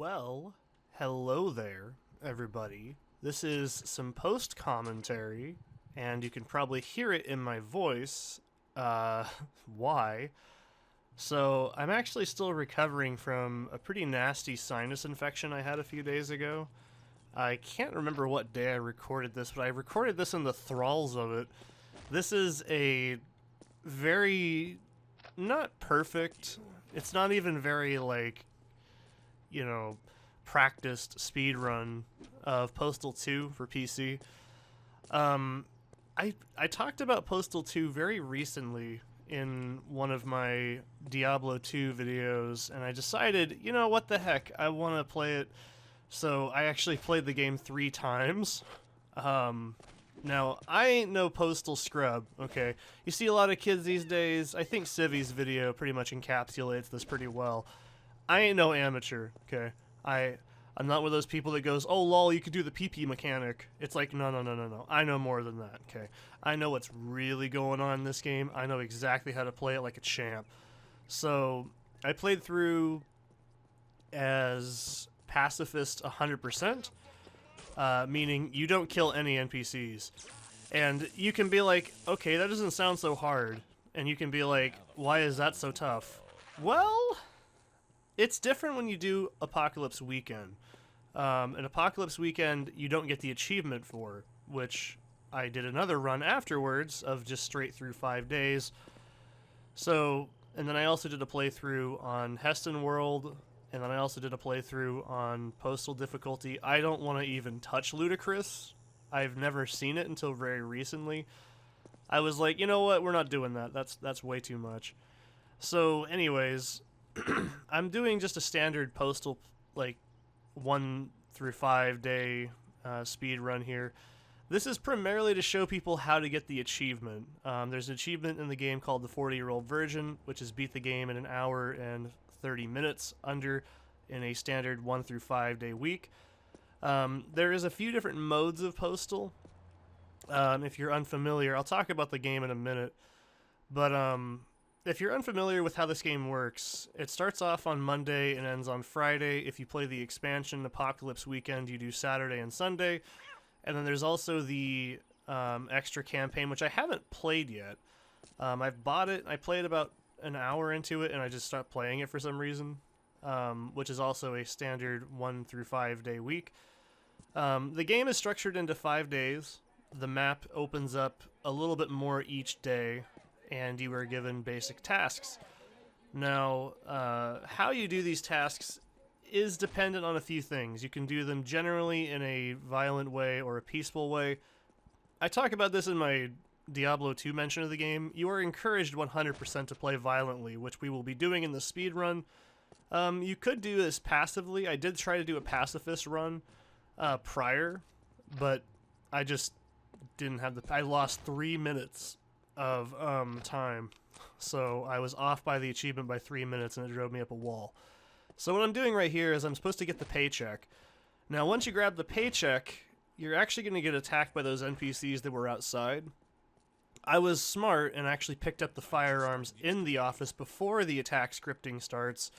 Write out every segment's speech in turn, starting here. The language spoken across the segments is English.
Well, hello there, everybody. This is some post commentary, and you can probably hear it in my voice. Why? So, I'm actually still recovering from a pretty nasty sinus infection I had a few days ago. I can't remember what day I recorded this, but I recorded this in the thralls of it. This is a very not perfect. It's not even very, like, you know, practiced speedrun of Postal 2 for PC. I talked about Postal 2 very recently in one of my Diablo 2 videos, and I decided, you know, what the heck, I want to play it. So I actually played the game 3 times. Now, I ain't no Postal scrub, okay? You see a lot of kids these days. I think Civi's video pretty much encapsulates this pretty well. I ain't no amateur, okay? I'm not one of those people that goes, oh lol, you could do the PP mechanic. It's like, no. I know more than that, okay? I know what's really going on in this game. I know exactly how to play it like a champ. So, I played through as pacifist 100%, meaning you don't kill any NPCs. And you can be like, okay, that doesn't sound so hard. And you can be like, why is that so tough? Well, it's different when you do Apocalypse Weekend. An Apocalypse Weekend you don't get the achievement for, which I did another run afterwards of just straight through 5 days. So, and then I also did a playthrough on Heston World, and then I also did a playthrough on Postal difficulty. I don't want to even touch Ludicrous. I've never seen it until very recently. I was like, you know what, we're not doing that. That's way too much. So, anyways, I'm doing just a standard Postal, like, 1 through 5 day speed run here. This is primarily to show people how to get the achievement. There's an achievement in the game called the 40-year-old virgin, which is beat the game in an hour and 30 minutes under in a standard 1 through 5 day week. There is a few different modes of Postal. If you're unfamiliar, I'll talk about the game in a minute, but if you're unfamiliar with how this game works, it starts off on Monday and ends on Friday. If you play the expansion Apocalypse Weekend, you do Saturday and Sunday. And then there's also the extra campaign, which I haven't played yet. I've bought it. I played about an hour into it, and I just stopped playing it for some reason, which is also a standard 1 through 5 day week. The game is structured into 5 days. The map opens up a little bit more each day, and you are given basic tasks. Now, how you do these tasks is dependent on a few things. You can do them generally in a violent way or a peaceful way. I talk about this in my Diablo 2 mention of the game. You are encouraged 100% to play violently, which we will be doing in the speed run. You could do this passively. I did try to do a pacifist run prior, but I just didn't have the... I lost 3 minutes of time, so I was off by the achievement by 3 minutes, and it drove me up a wall. So what I'm doing right here is I'm supposed to get the paycheck. Now, once you grab the paycheck, you're actually going to get attacked by those NPCs that were outside. I was smart and actually picked up the firearms in the office before the attack scripting starts,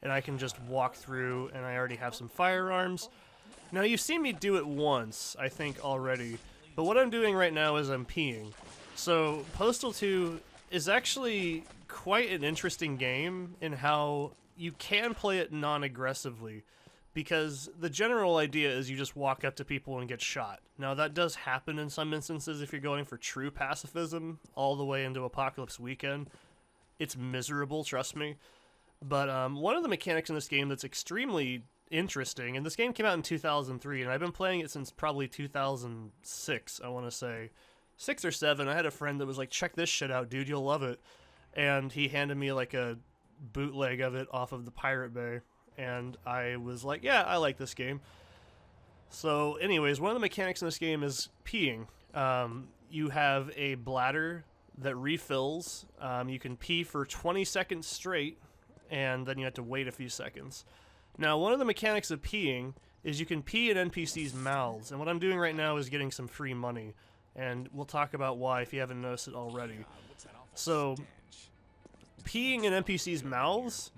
and I can just walk through, and I already have some firearms. Now, you've seen me do it once, I think, already, but what I'm doing right now is I'm peeing. So, Postal 2 is actually quite an interesting game in how you can play it non-aggressively, because the general idea is you just walk up to people and get shot. Now, that does happen in some instances if you're going for true pacifism all the way into Apocalypse Weekend. It's miserable, trust me. But one of the mechanics in this game that's extremely interesting, and this game came out in 2003, and I've been playing it since probably 2006, I want to say. 6 or 7, I had a friend that was like, check this shit out, dude, you'll love it. And he handed me like a bootleg of it off of the Pirate Bay, and I was like, yeah, I like this game. So anyways, one of the mechanics in this game is peeing. You have a bladder that refills. You can pee for 20 seconds straight, and then you have to wait a few seconds. Now, one of the mechanics of peeing is you can pee in NPCs' mouths, and what I'm doing right now is getting some free money, and we'll talk about why if you haven't noticed it already. So, peeing in NPCs' mouths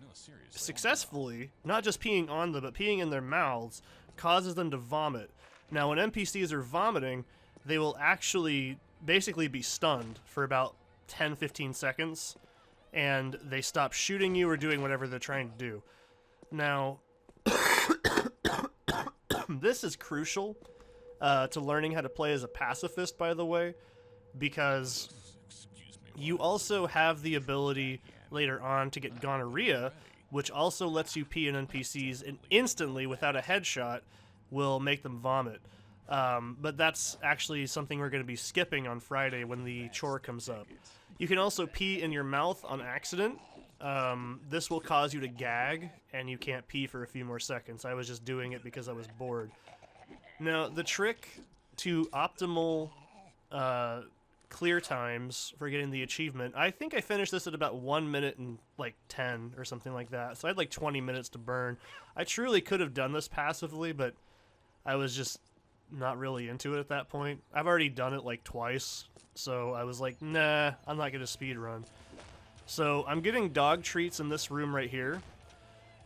successfully, not just peeing on them, but peeing in their mouths, causes them to vomit. Now, when NPCs are vomiting, they will actually basically be stunned for about 10-15 seconds, and they stop shooting you or doing whatever they're trying to do. Now, this is crucial to learning how to play as a pacifist, by the way, because you also have the ability later on to get gonorrhea, which also lets you pee in NPCs, and instantly, without a headshot, will make them vomit. But that's actually something we're going to be skipping on Friday when the chore comes up. You can also pee in your mouth on accident. This will cause you to gag, and you can't pee for a few more seconds. I was just doing it because I was bored. Now, the trick to optimal clear times for getting the achievement, I think I finished this at about 1 minute and like 10 or something like that. So I had like 20 minutes to burn. I truly could have done this passively, but I was just not really into it at that point. I've already done it like twice, so I was like, nah, I'm not going to speedrun. So I'm getting dog treats in this room right here.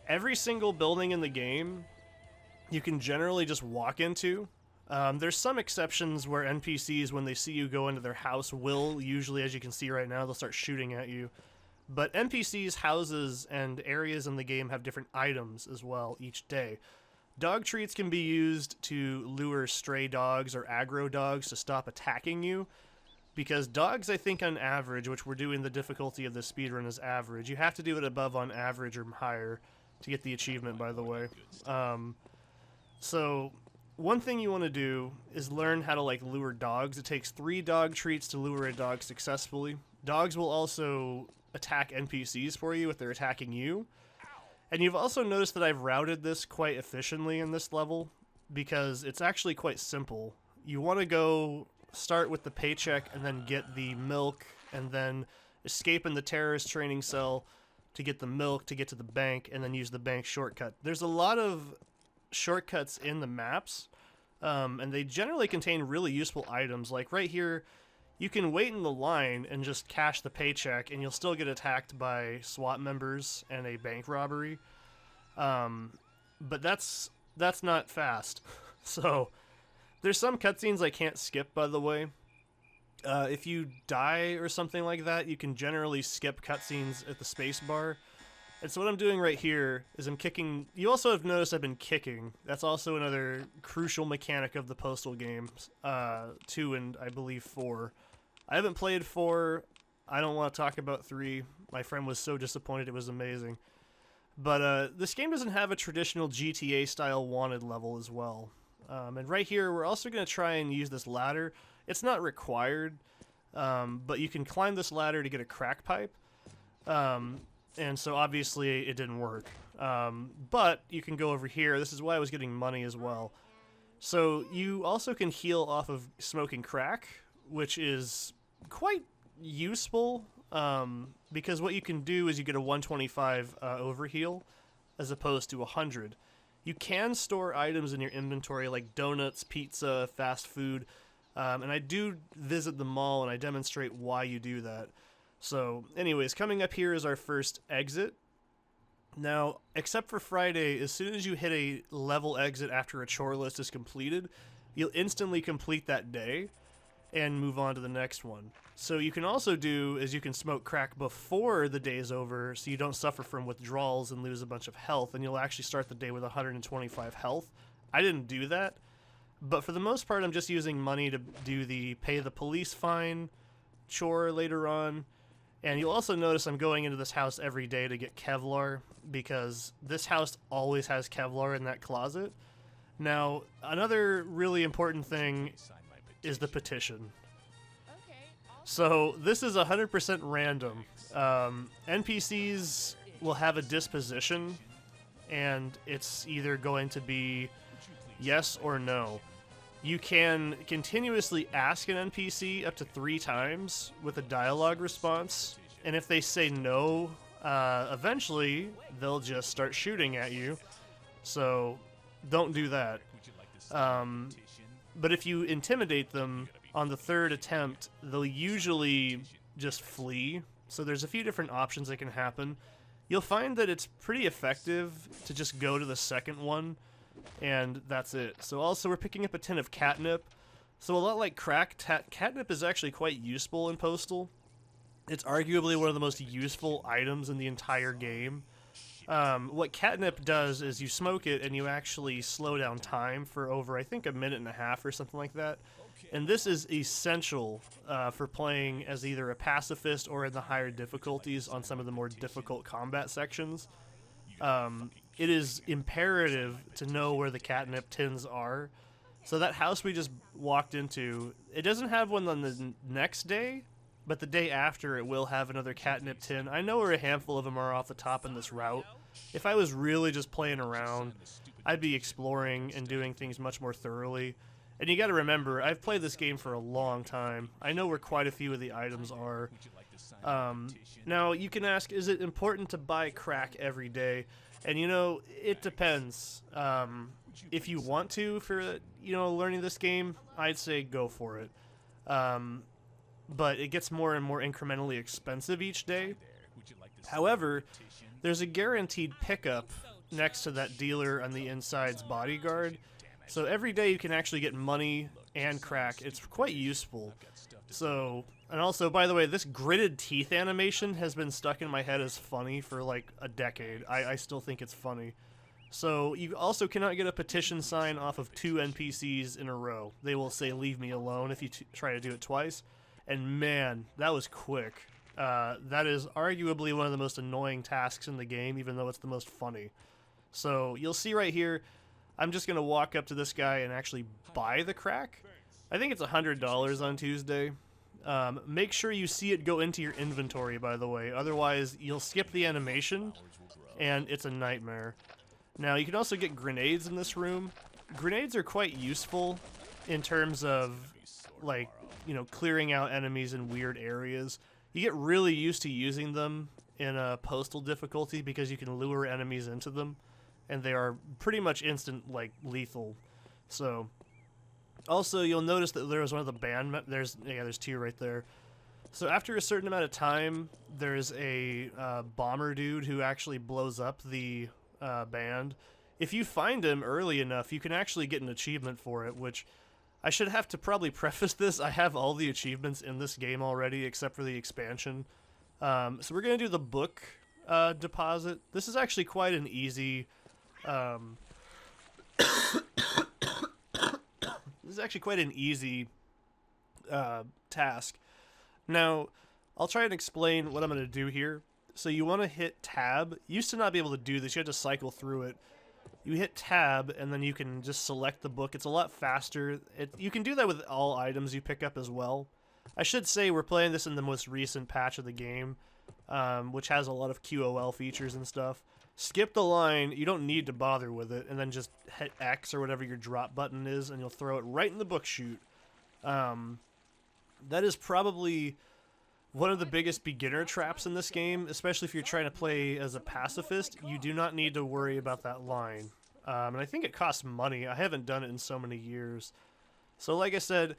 Every single building in the game you can generally just walk into. There's some exceptions where NPCs, when they see you go into their house, will usually, as you can see right now, they'll start shooting at you. But NPCs' houses and areas in the game have different items as well each day. Dog treats can be used to lure stray dogs or aggro dogs to stop attacking you, because dogs, I think on average, which we're doing the difficulty of this speedrun as average, you have to do it above on average or higher to get the achievement, by the way. So one thing you want to do is learn how to like lure dogs. It takes 3 dog treats to lure a dog successfully. Dogs will also attack NPCs for you if they're attacking you. And you've also noticed that I've routed this quite efficiently in this level, because it's actually quite simple. You want to go start with the paycheck and then get the milk, and then escape in the terrorist training cell to get the milk to get to the bank, and then use the bank shortcut. There's a lot of shortcuts in the maps, and they generally contain really useful items. Like right here, you can wait in the line and just cash the paycheck, and you'll still get attacked by SWAT members and a bank robbery. But that's not fast. So there's some cutscenes I can't skip, by the way. If you die or something like that, you can generally skip cutscenes at the space bar. And so what I'm doing right here is I'm kicking. You also have noticed I've been kicking. That's also another crucial mechanic of the Postal games, 2 and I believe 4. I haven't played 4. I don't want to talk about 3. My friend was so disappointed. It was amazing. But this game doesn't have a traditional GTA-style wanted level as well. And right here, we're also going to try and use this ladder. It's not required, but you can climb this ladder to get a crack pipe. And so obviously it didn't work. But you can go over here. This is why I was getting money as well. So you also can heal off of smoking crack, which is quite useful, because what you can do is you get a 125 overheal as opposed to 100. You can store items in your inventory like donuts, pizza, fast food, and I do visit the mall and I demonstrate why you do that. So anyways, coming up here is our first exit. Now, except for Friday, as soon as you hit a level exit after a chore list is completed, you'll instantly complete that day and move on to the next one. So you can also do is you can smoke crack before the day's over, so you don't suffer from withdrawals and lose a bunch of health, and you'll actually start the day with 125 health. I didn't do that, but for the most part I'm just using money to do the pay the police fine chore later on. And you'll also notice I'm going into this house every day to get Kevlar, because this house always has Kevlar in that closet. Now, another really important thing is the petition. So this is 100% random. NPCs will have a disposition, and it's either going to be yes or no. You can continuously ask an NPC up to 3 times with a dialogue response, and if they say no, eventually they'll just start shooting at you, so don't do that. But if you intimidate them on the 3rd attempt, they'll usually just flee So there's a few different options that can happen. You'll find that it's pretty effective to just go to the second one, and that's it. So also we're picking up a tin of catnip. So a lot like crack, catnip is actually quite useful in Postal. It's arguably one of the most useful items in the entire game. What catnip does is you smoke it and you actually slow down time for over, I think, a minute and a half or something like that. And this is essential for playing as either a pacifist or in the higher difficulties on some of the more difficult combat sections. It is imperative to know where the catnip tins are. So that house we just walked into, it doesn't have one on the next day, but the day after it will have another catnip tin. I know where a handful of them are off the top in this route. If I was really just playing around, I'd be exploring and doing things much more thoroughly. And you gotta remember, I've played this game for a long time. I know where quite a few of the items are. Now, you can ask, is it important to buy crack every day? And you know, it depends. If you want to for, you know, learning this game, I'd say go for it. But it gets more and more incrementally expensive each day. However, there's a guaranteed pickup next to that dealer on the inside's bodyguard. So every day you can actually get money and crack. It's quite useful. So, and also, by the way, this gritted teeth animation has been stuck in my head as funny for like a decade. I still think it's funny. So you also cannot get a petition sign off of 2 NPCs in a row. They will say leave me alone if you try to do it twice. And man, that was quick. That is arguably one of the most annoying tasks in the game, even though it's the most funny. So you'll see right here, I'm just going to walk up to this guy and actually buy the crack. I think it's $100 on Tuesday. Make sure you see it go into your inventory, by the way. Otherwise, you'll skip the animation, and it's a nightmare. Now, you can also get grenades in this room. Grenades are quite useful in terms of, like, you know, clearing out enemies in weird areas. You get really used to using them in a Postal difficulty because you can lure enemies into them, and they are pretty much instant, like, lethal. So, also, you'll notice that there was one of the band... There's 2 right there. So after a certain amount of time, there's a bomber dude who actually blows up the band. If you find him early enough, you can actually get an achievement for it, which... I should have to probably preface this. I have all the achievements in this game already, except for the expansion. So we're going to do the book deposit. This is actually quite an easy... This is actually quite an easy task. Now, I'll try and explain what I'm going to do here. So you want to hit tab. You used to not be able to do this. You had to cycle through it. You hit tab, and then you can just select the book. It's a lot faster. You can do that with all items you pick up as well. I should say we're playing this in the most recent patch of the game, which has a lot of QOL features and stuff. Skip the line. You don't need to bother with it, and then just hit X or whatever your drop button is, and you'll throw it right in the book chute. That is probably one of the biggest beginner traps in this game, especially if you're trying to play as a pacifist. You do not need to worry about that line. And I think it costs money. I haven't done it in so many years. So like I said,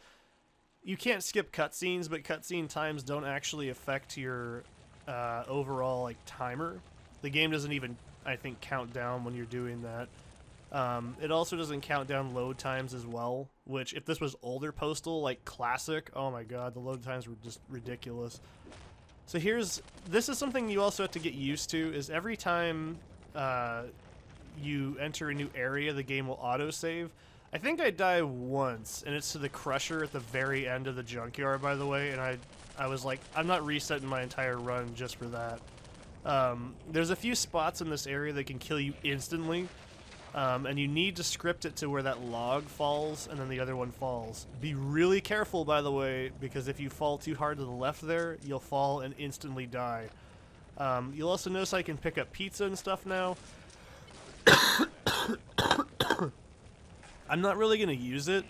you can't skip cutscenes, but cutscene times don't actually affect your overall like timer. The game doesn't even, I think, count down when you're doing that. It also doesn't count down load times as well, which if this was older Postal, like Classic, oh my god, the load times were just ridiculous. So this is something you also have to get used to, is every time you enter a new area, the game will autosave. I think I die once, and it's to the Crusher at the very end of the junkyard, by the way, and I was like, I'm not resetting my entire run just for that. There's a few spots in this area that can kill you instantly. And you need to script it to where that log falls and then the other one falls. Be really careful, by the way, because if you fall too hard to the left there, you'll fall and instantly die. You'll also notice I can pick up pizza and stuff now. I'm not really going to use it.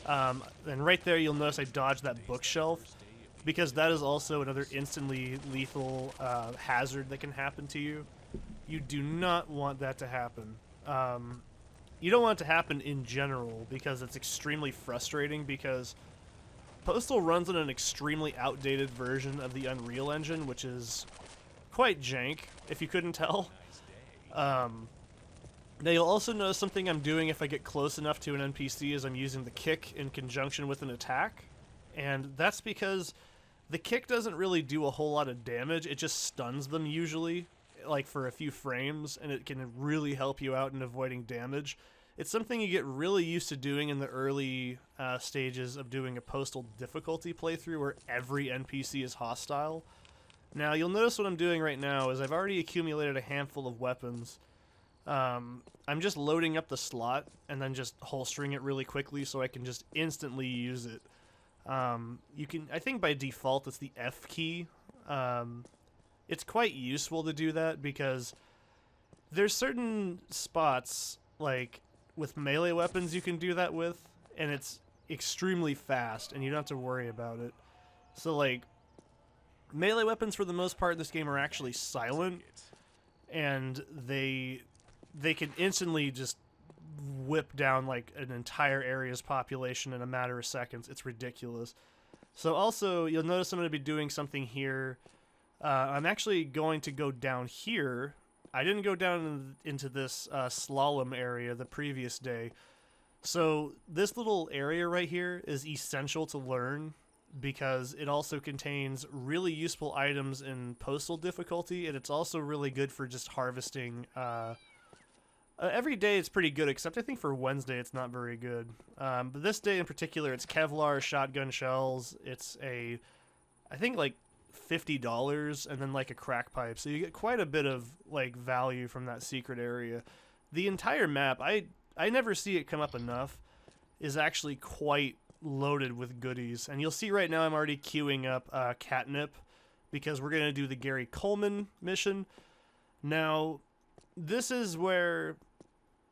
And right there you'll notice I dodged that bookshelf, because that is also another instantly lethal hazard that can happen to you. You do not want that to happen. You don't want it to happen in general, because it's extremely frustrating, because Postal runs on an extremely outdated version of the Unreal Engine, which is quite jank, if you couldn't tell. Now you'll also notice something I'm doing if I get close enough to an NPC is I'm using the kick in conjunction with an attack. And that's because the kick doesn't really do a whole lot of damage, it just stuns them usually, like for a few frames, and it can really help you out in avoiding damage. It's something you get really used to doing in the early stages of doing a Postal difficulty playthrough where every NPC is hostile. Now you'll notice what I'm doing right now is I've already accumulated a handful of weapons. I'm just loading up the slot and then just holstering it really quickly so I can just instantly use it. You can, I think by default it's the F key. It's quite useful to do that because there's certain spots, like with melee weapons you can do that with, and it's extremely fast and you don't have to worry about it. So like, melee weapons for the most part in this game are actually silent, and they can instantly just whip down like an entire area's population in a matter of seconds. It's ridiculous. So also, you'll notice I'm going to be doing something here. I'm actually going to go down here. I didn't go down into this slalom area the previous day. So this little area right here is essential to learn because it also contains really useful items in Postal difficulty, and it's also really good for just harvesting. Every day it's pretty good, except I think for Wednesday it's not very good. But this day in particular, it's Kevlar shotgun shells. It's I think like $50, and then like a crack pipe. So you get quite a bit of like value from that secret area. The entire map, I never see it come up enough, is actually quite loaded with goodies. And you'll see right now I'm already queuing up Catnip because we're going to do the Gary Coleman mission. Now, this is where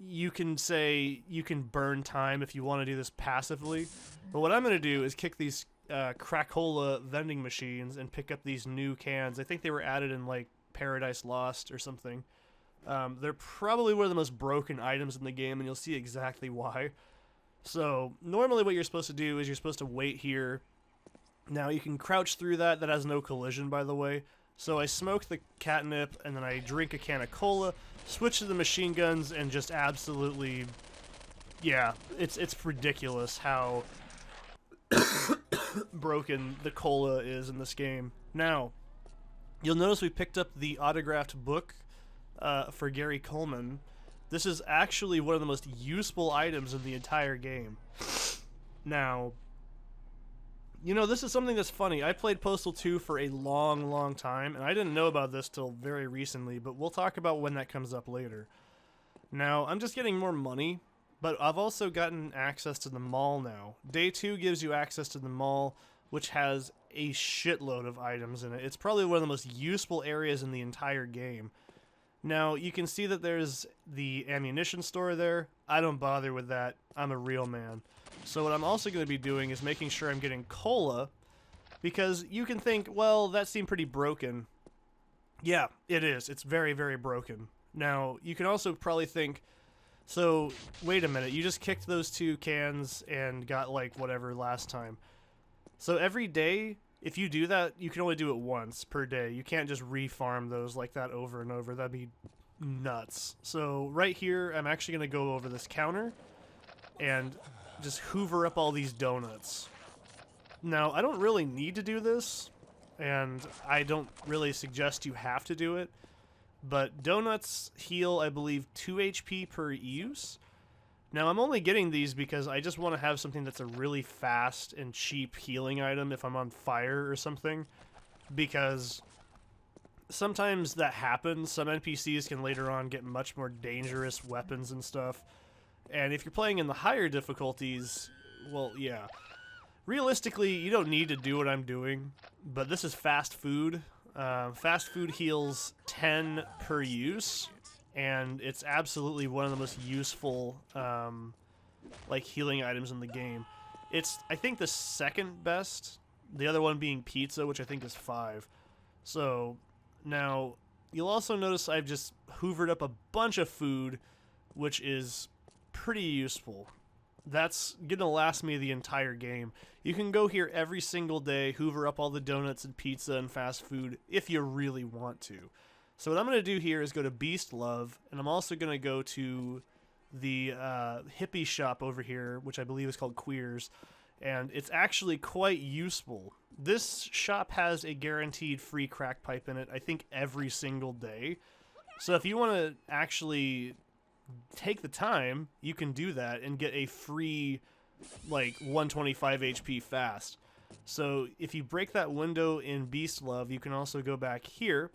you can say you can burn time if you want to do this passively. But what I'm going to do is kick these Cracola vending machines and pick up these new cans. I think they were added in like Paradise Lost or something. They're probably one of the most broken items in the game, and you'll see exactly why. So normally what you're supposed to do is you're supposed to wait here. Now you can crouch through that. That has no collision, by the way. So I smoke the catnip, and then I drink a can of cola, switch to the machine guns, and just absolutely, yeah, it's ridiculous how broken the cola is in this game. Now, you'll notice we picked up the autographed book for Gary Coleman. This is actually one of the most useful items in the entire game. Now, you know, this is something that's funny. I played Postal 2 for a long, long time, and I didn't know about this till very recently, but we'll talk about when that comes up later. Now, I'm just getting more money, but I've also gotten access to the mall now. Day 2 gives you access to the mall, which has a shitload of items in it. It's probably one of the most useful areas in the entire game. Now, you can see that there's the ammunition store there. I don't bother with that. I'm a real man. So what I'm also going to be doing is making sure I'm getting cola, because you can think, well, that seemed pretty broken. Yeah, it is. It's very, very broken. Now, you can also probably think, so, wait a minute, you just kicked those 2 cans and got, like, whatever last time. So every day, if you do that, you can only do it once per day. You can't just refarm those like that over and over. That'd be nuts. So right here, I'm actually going to go over this counter and just hoover up all these donuts. Now, I don't really need to do this, and I don't really suggest you have to do it, but donuts heal, I believe, 2 HP per use. Now, I'm only getting these because I just want to have something that's a really fast and cheap healing item if I'm on fire or something, because sometimes that happens. Some NPCs can later on get much more dangerous weapons and stuff, and if you're playing in the higher difficulties, well, yeah. Realistically, you don't need to do what I'm doing, but this is fast food. Fast food heals 10 per use, and it's absolutely one of the most useful like healing items in the game. It's, I think, the second best, the other one being pizza, which I think is 5. So now you'll also notice I've just hoovered up a bunch of food, which is pretty useful. that's gonna last me the entire game. You can go here every single day, hoover up all the donuts and pizza and fast food if you really want to. So what I'm gonna do here is go to Beast Love, and I'm also gonna go to the hippie shop over here, which I believe is called Queers, and it's actually quite useful. This shop has a guaranteed free crack pipe in it, I think every single day. So if you want to actually take the time, you can do that and get a free, like, 125 HP fast. So if you break that window in Beast Love, you can also go back here.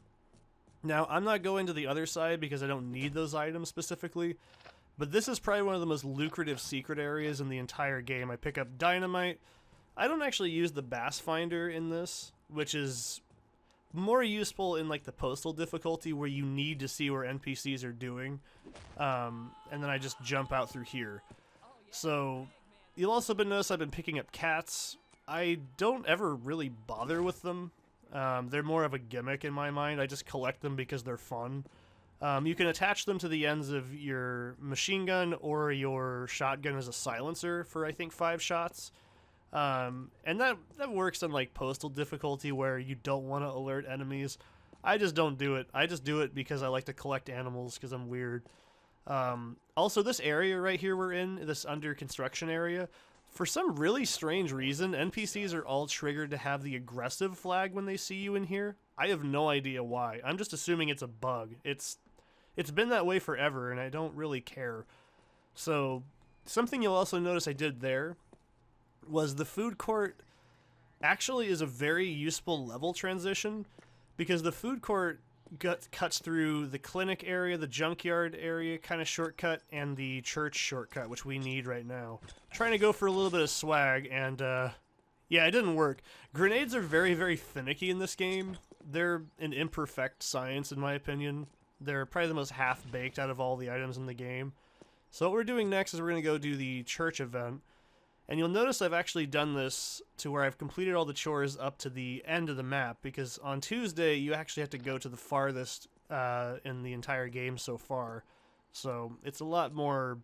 Now, I'm not going to the other side because I don't need those items specifically, but this is probably one of the most lucrative secret areas in the entire game. I pick up dynamite. I don't actually use the Bass Finder in this, which is more useful in like the Postal difficulty where you need to see where NPCs are doing, and then I just jump out through here. So you'll also notice I've been picking up cats. I don't ever really bother with them. They're more of a gimmick in my mind. I just collect them because they're fun. You can attach them to the ends of your machine gun or your shotgun as a silencer for I think 5 shots. And that works on like Postal difficulty where you don't want to alert enemies. I just don't do it. I just do it because I like to collect animals because I'm weird. Also, this area right here we're in, this under construction area, for some really strange reason, NPCs are all triggered to have the aggressive flag when they see you in here. I have no idea why. I'm just assuming it's a bug. It's been that way forever, and I don't really care. So, something you'll also notice I did there was the food court actually is a very useful level transition because the food court cuts through the clinic area, the junkyard area kind of shortcut, and the church shortcut, which we need right now. Trying to go for a little bit of swag, and yeah, it didn't work. Grenades are very, very finicky in this game. They're an imperfect science, in my opinion. They're probably the most half-baked out of all the items in the game. So what we're doing next is we're going to go do the church event. And you'll notice I've actually done this to where I've completed all the chores up to the end of the map, because on Tuesday you actually have to go to the farthest in the entire game so far. So it's a lot more,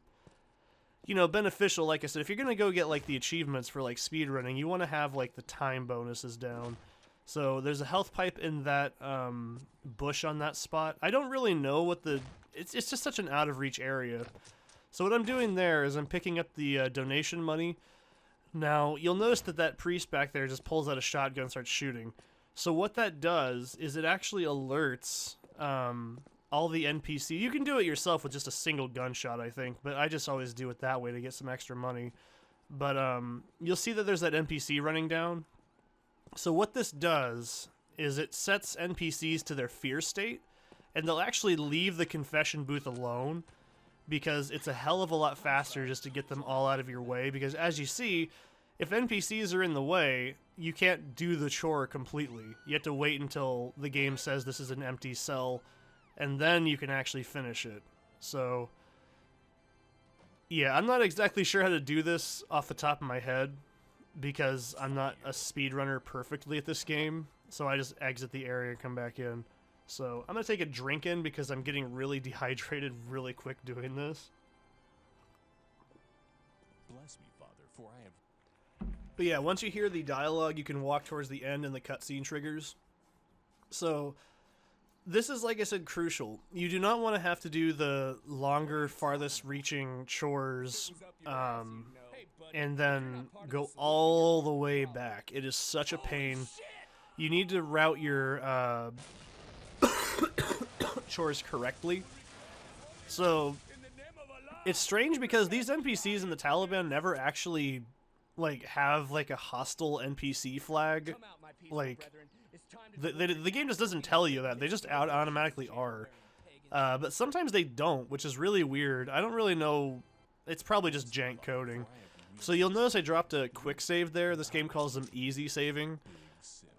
you know, beneficial. Like I said, if you're going to go get like the achievements for like speedrunning, you want to have like the time bonuses down. So there's a health pipe in that bush on that spot. I don't really know what the... It's just such an out-of-reach area. So what I'm doing there is I'm picking up the donation money. Now, you'll notice that that priest back there just pulls out a shotgun and starts shooting. So what that does is it actually alerts all the NPC. You can do it yourself with just a single gunshot, I think, but I just always do it that way to get some extra money. But you'll see that there's that NPC running down. So what this does is it sets NPCs to their fear state, and they'll actually leave the confession booth alone, because it's a hell of a lot faster just to get them all out of your way, because as you see, if NPCs are in the way, you can't do the chore completely. You have to wait until the game says this is an empty cell, and then you can actually finish it. So, yeah, I'm not exactly sure how to do this off the top of my head, because I'm not a speedrunner perfectly at this game, so I just exit the area and come back in. So I'm going to take a drink in because I'm getting really dehydrated really quick doing this. Bless me, Father, for I have... But yeah, once you hear the dialogue, you can walk towards the end and the cutscene triggers. So this is, like I said, crucial. You do not want to have to do the longer, farthest reaching chores and then go all the way back. It is such a pain. You need to route your chores correctly. So it's strange because these NPCs in the Taliban never actually like have like a hostile NPC flag. Like the game just doesn't tell you that. They just automatically are. But sometimes they don't, which is really weird. I don't really know. It's probably just jank coding. So you'll notice I dropped a quick save there. This game calls them easy saving.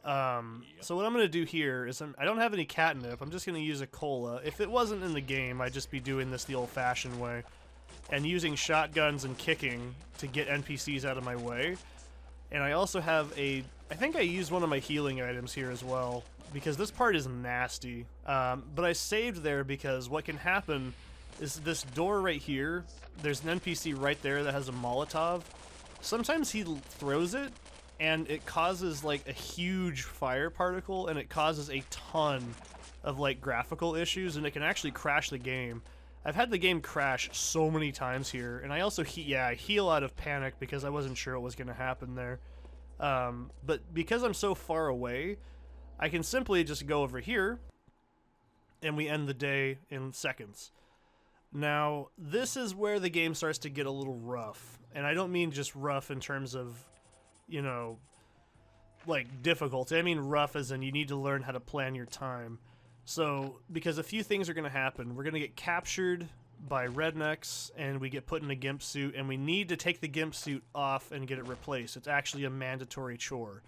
So what I'm going to do here is I don't have any catnip. I'm just going to use a cola. If it wasn't in the game, I'd just be doing this the old-fashioned way and using shotguns and kicking to get NPCs out of my way. And I also have I think I used one of my healing items here as well, because this part is nasty. But I saved there because what can happen is this door right here. There's an NPC right there that has a Molotov. Sometimes he throws it, and it causes like a huge fire particle, and it causes a ton of like graphical issues, and it can actually crash the game. I've had the game crash so many times here, and I also I heal out of panic because I wasn't sure what was going to happen there. But because I'm so far away, I can simply just go over here, and we end the day in seconds. Now, this is where the game starts to get a little rough, and I don't mean just rough in terms of, you know, like difficulty. I mean rough as in you need to learn how to plan your time. So, because a few things are going to happen. We're going to get captured by rednecks, and we get put in a gimp suit, and we need to take the gimp suit off and get it replaced. It's actually a mandatory chore.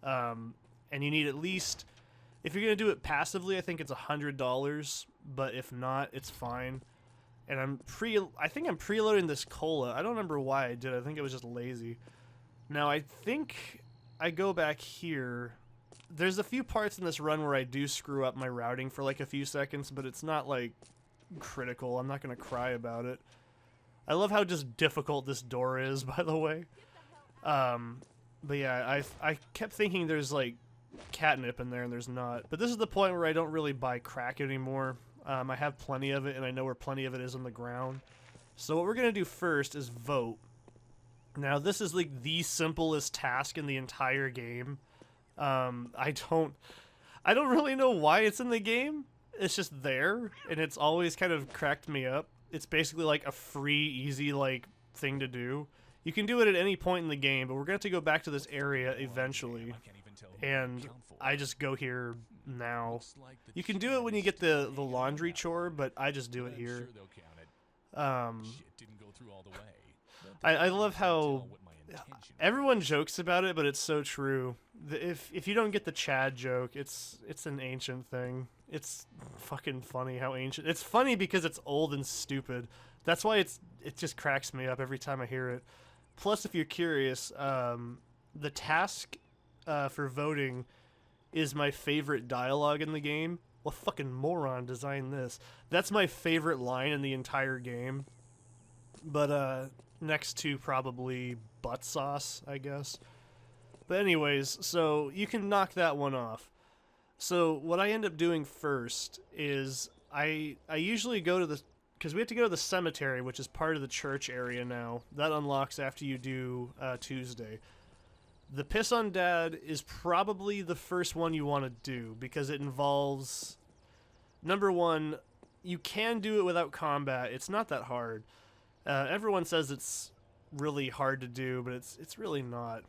And you need at least, if you're going to do it passively, I think it's $100, but if not, it's fine. And I think I'm preloading this cola. I don't remember why I did. I think it was just lazy. Now, I think I go back here. There's a few parts in this run where I do screw up my routing for like a few seconds, but it's not like critical. I'm not going to cry about it. I love how just difficult this door is, by the way. But yeah, I kept thinking there's like catnip in there, and there's not. But this is the point where I don't really buy crack anymore. I have plenty of it, and I know where plenty of it is on the ground. So what we're going to do first is vote. Now, this is like the simplest task in the entire game. I don't really know why it's in the game. It's just there, and it's always kind of cracked me up. It's basically like a free, easy like thing to do. You can do it at any point in the game, but we're going to have to go back to this area eventually. And I just go here now. You can do it when you get the laundry chore, but I just do it here. I love how everyone jokes about it, but it's so true. If you don't get the Chad joke, it's an ancient thing. It's fucking funny how ancient. It's funny because it's old and stupid. That's why it just cracks me up every time I hear it. Plus, if you're curious, the task for voting is my favorite dialogue in the game. What fucking moron designed this? That's my favorite line in the entire game. But next to probably butt sauce, I guess. But anyways, so you can knock that one off. So what I end up doing first is I usually go to the, because we have to go to the cemetery, which is part of the church area now. That unlocks after you do Tuesday. The Piss on Dad is probably the first one you want to do because it involves, number one, you can do it without combat. It's not that hard. Everyone says it's really hard to do, but it's really not.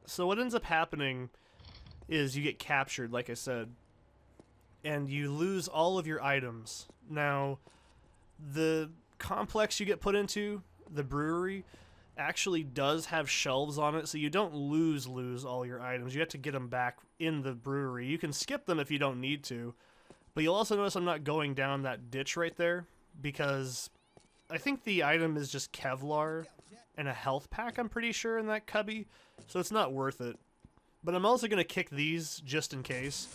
So what ends up happening is you get captured, like I said, and you lose all of your items. Now, the complex you get put into, the brewery, actually does have shelves on it, so you don't lose all your items. You have to get them back in the brewery. You can skip them if you don't need to, but you'll also notice I'm not going down that ditch right there, because I think the item is just Kevlar and a health pack, I'm pretty sure, in that cubby, so it's not worth it. But I'm also going to kick these just in case.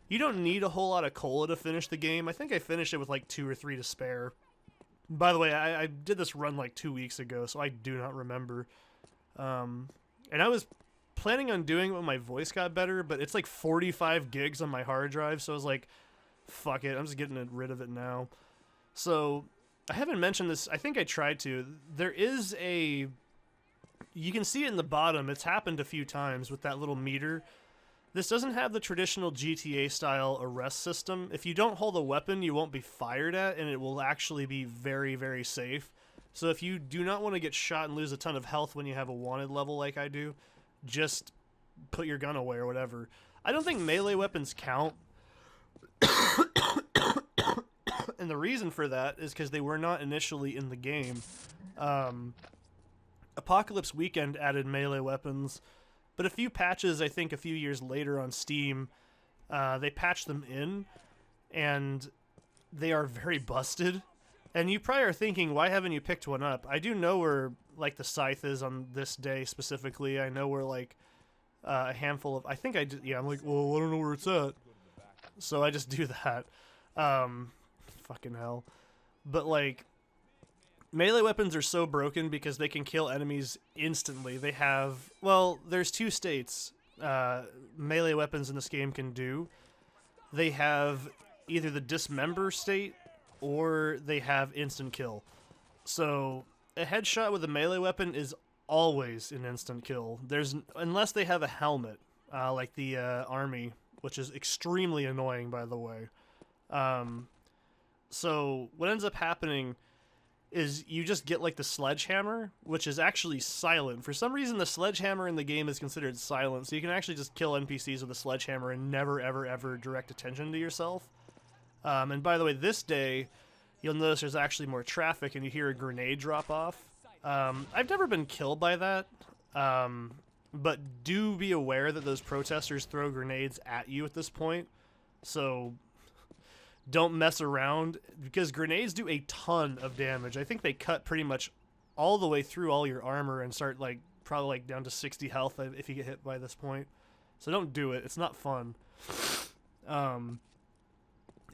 You don't need a whole lot of cola to finish the game. I think I finished it with like 2 or 3 to spare. By the way, I did this run like 2 weeks ago, so I do not remember. And I was planning on doing it when my voice got better, but it's like 45 gigs on my hard drive, so I was like, fuck it, I'm just getting rid of it now. So, I haven't mentioned this, I think I tried to. There is a, you can see it in the bottom, it's happened a few times with that little meter. This doesn't have the traditional GTA style arrest system. If you don't hold a weapon, you won't be fired at, and it will actually be very, very safe. So if you do not want to get shot and lose a ton of health when you have a wanted level like I do, just put your gun away or whatever. I don't think melee weapons count. And the reason for that is because they were not initially in the game. Apocalypse Weekend added melee weapons, but a few patches, I think a few years later on Steam, they patched them in, and they are very busted. And you probably are thinking, why haven't you picked one up? I do know where, like, the scythe is on this day specifically. I know where, like, a handful of... I think I did... Yeah, I'm like, well, I don't know where it's at. So I just do that. fucking hell. But like, melee weapons are so broken because they can kill enemies instantly. They have, well, there's two states melee weapons in this game can do. They have either the dismember state or they have instant kill. So a headshot with a melee weapon is always an instant kill. Unless they have a helmet, like the army, which is extremely annoying, by the way. So what ends up happening is you just get like the sledgehammer, which is actually silent. For some reason, the sledgehammer in the game is considered silent, so you can actually just kill NPCs with a sledgehammer and never, ever, ever direct attention to yourself. And by the way, this day, you'll notice there's actually more traffic and you hear a grenade drop off. I've never been killed by that, but do be aware that those protesters throw grenades at you at this point. So don't mess around, because grenades do a ton of damage. I think they cut pretty much all the way through all your armor and start like probably like down to 60 health if you get hit by this point. So don't do it. It's not fun. And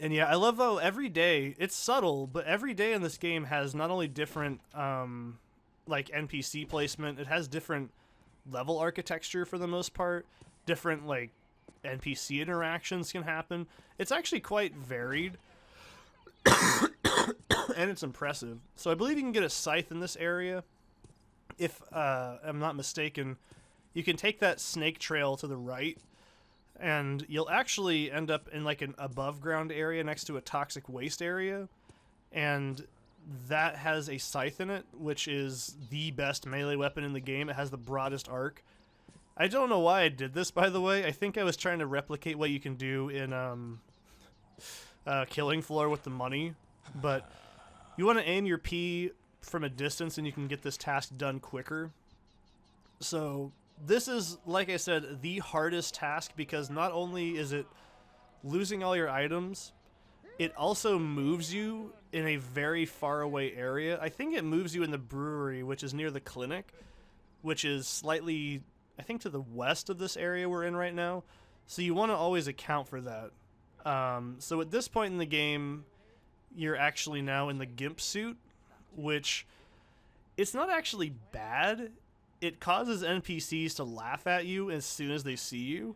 yeah, I love how every day, it's subtle, but every day in this game has not only different like NPC placement, it has different level architecture for the most part, different like NPC interactions can happen. It's actually quite varied, and it's impressive. So I believe you can get a scythe in this area. If I'm not mistaken, you can take that snake trail to the right, and you'll actually end up in like an above ground area next to a toxic waste area, and that has a scythe in it, which is the best melee weapon in the game. It has the broadest arc. I don't know why I did this, by the way. I think I was trying to replicate what you can do in Killing Floor with the money, but you want to aim your P from a distance and you can get this task done quicker. So this is, like I said, the hardest task, because not only is it losing all your items, it also moves you in a very far away area. I think it moves you in the brewery, which is near the clinic, which is slightly, I think, to the west of this area we're in right now. So you want to always account for that. So at this point in the game, you're actually now in the GIMP suit, which it's not actually bad. It causes NPCs to laugh at you as soon as they see you,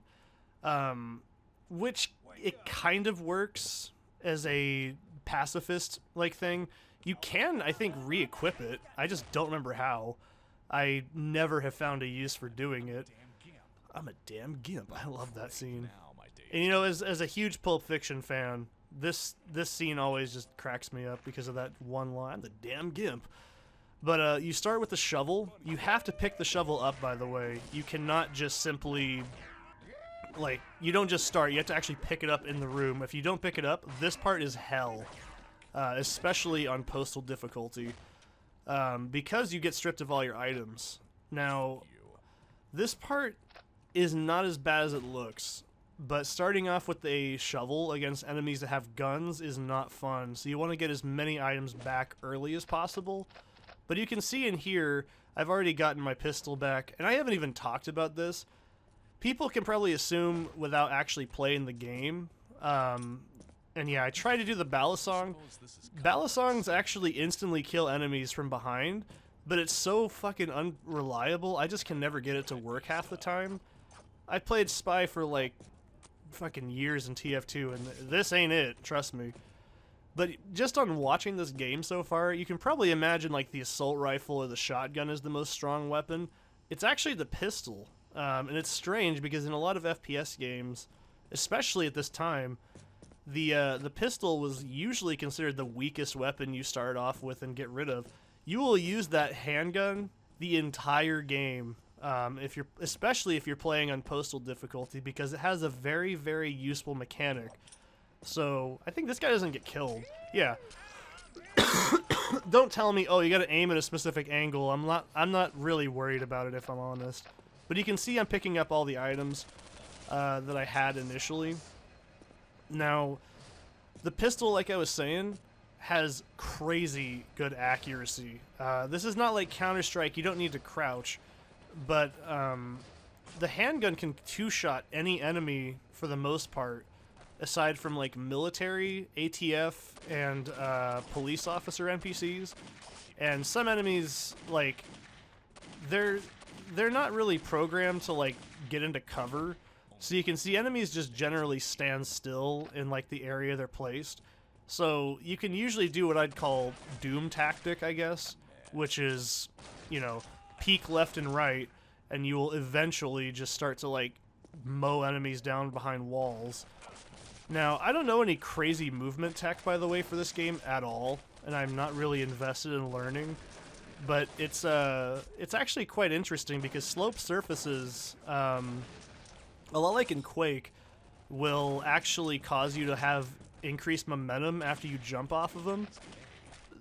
which it kind of works as a pacifist-like thing. You can, I think, re-equip it. I just don't remember how. I never have found a use for doing it. I'm a damn gimp. I love that scene. And you know, as a huge Pulp Fiction fan, this scene always just cracks me up because of that one line, the damn gimp. But you start with the shovel. You have to pick the shovel up, by the way. You cannot just simply, like, you don't just start. You have to actually pick it up in the room. If you don't pick it up, this part is hell, especially on Postal difficulty. Because you get stripped of all your items. Now, this part is not as bad as it looks, but starting off with a shovel against enemies that have guns is not fun, so you want to get as many items back early as possible. But you can see in here, I've already gotten my pistol back, and I haven't even talked about this. People can probably assume without actually playing the game. And yeah, I tried to do the balisong. Balisongs actually instantly kill enemies from behind, but it's so fucking unreliable, I just can never get it to work half the time. I played Spy for like fucking years in TF2, and this ain't it, trust me. But just on watching this game so far, you can probably imagine like the assault rifle or the shotgun is the most strong weapon. It's actually the pistol, and it's strange because in a lot of FPS games, especially at this time, the pistol was usually considered the weakest weapon you start off with and get rid of. You will use that handgun the entire game, especially if you're playing on Postal difficulty, because it has a very, very useful mechanic. So I think this guy doesn't get killed. Yeah. Don't tell me, oh, you got to aim at a specific angle. I'm not really worried about it, if I'm honest. But you can see I'm picking up all the items that I had initially. Now, the pistol, like I was saying, has crazy good accuracy. This is not like Counter-Strike. You don't need to crouch. But the handgun can two-shot any enemy for the most part. aside from like military, ATF, and police officer NPCs. And some enemies, like, they're not really programmed to like get into cover. So you can see enemies just generally stand still in like the area they're placed. So you can usually do what I'd call Doom tactic, I guess, which is, you know, peek left and right, and you will eventually just start to like mow enemies down behind walls. Now, I don't know any crazy movement tech, by the way, for this game at all, and I'm not really invested in learning. But it's actually quite interesting because sloped surfaces, a lot like in Quake, will actually cause you to have increased momentum after you jump off of them.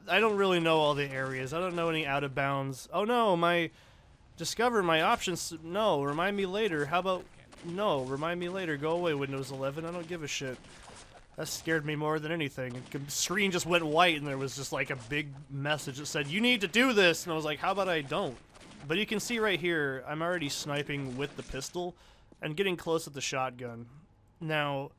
I don't really know all the areas. I don't know any out of bounds. Oh no, my options. No, remind me later. How about no, remind me later. Go away, Windows 11. I don't give a shit. That scared me more than anything. The screen just went white and there was just like a big message that said, you need to do this. And I was like, how about I don't? But you can see right here, I'm already sniping with the pistol and getting close with the shotgun. Now,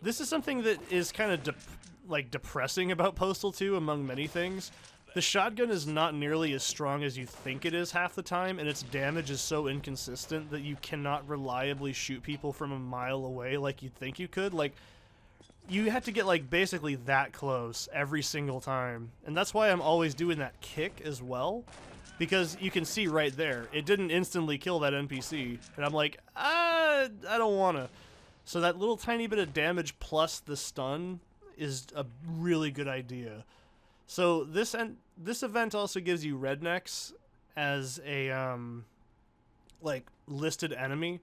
this is something that is kind of depressing about Postal 2 among many things. The shotgun is not nearly as strong as you think it is half the time, and its damage is so inconsistent that you cannot reliably shoot people from a mile away like you'd think you could. Like, you have to get like basically that close every single time. And that's why I'm always doing that kick as well. Because you can see right there, it didn't instantly kill that NPC. And I'm like, I don't wanna. So that little tiny bit of damage plus the stun is a really good idea. So this event also gives you rednecks as a like listed enemy.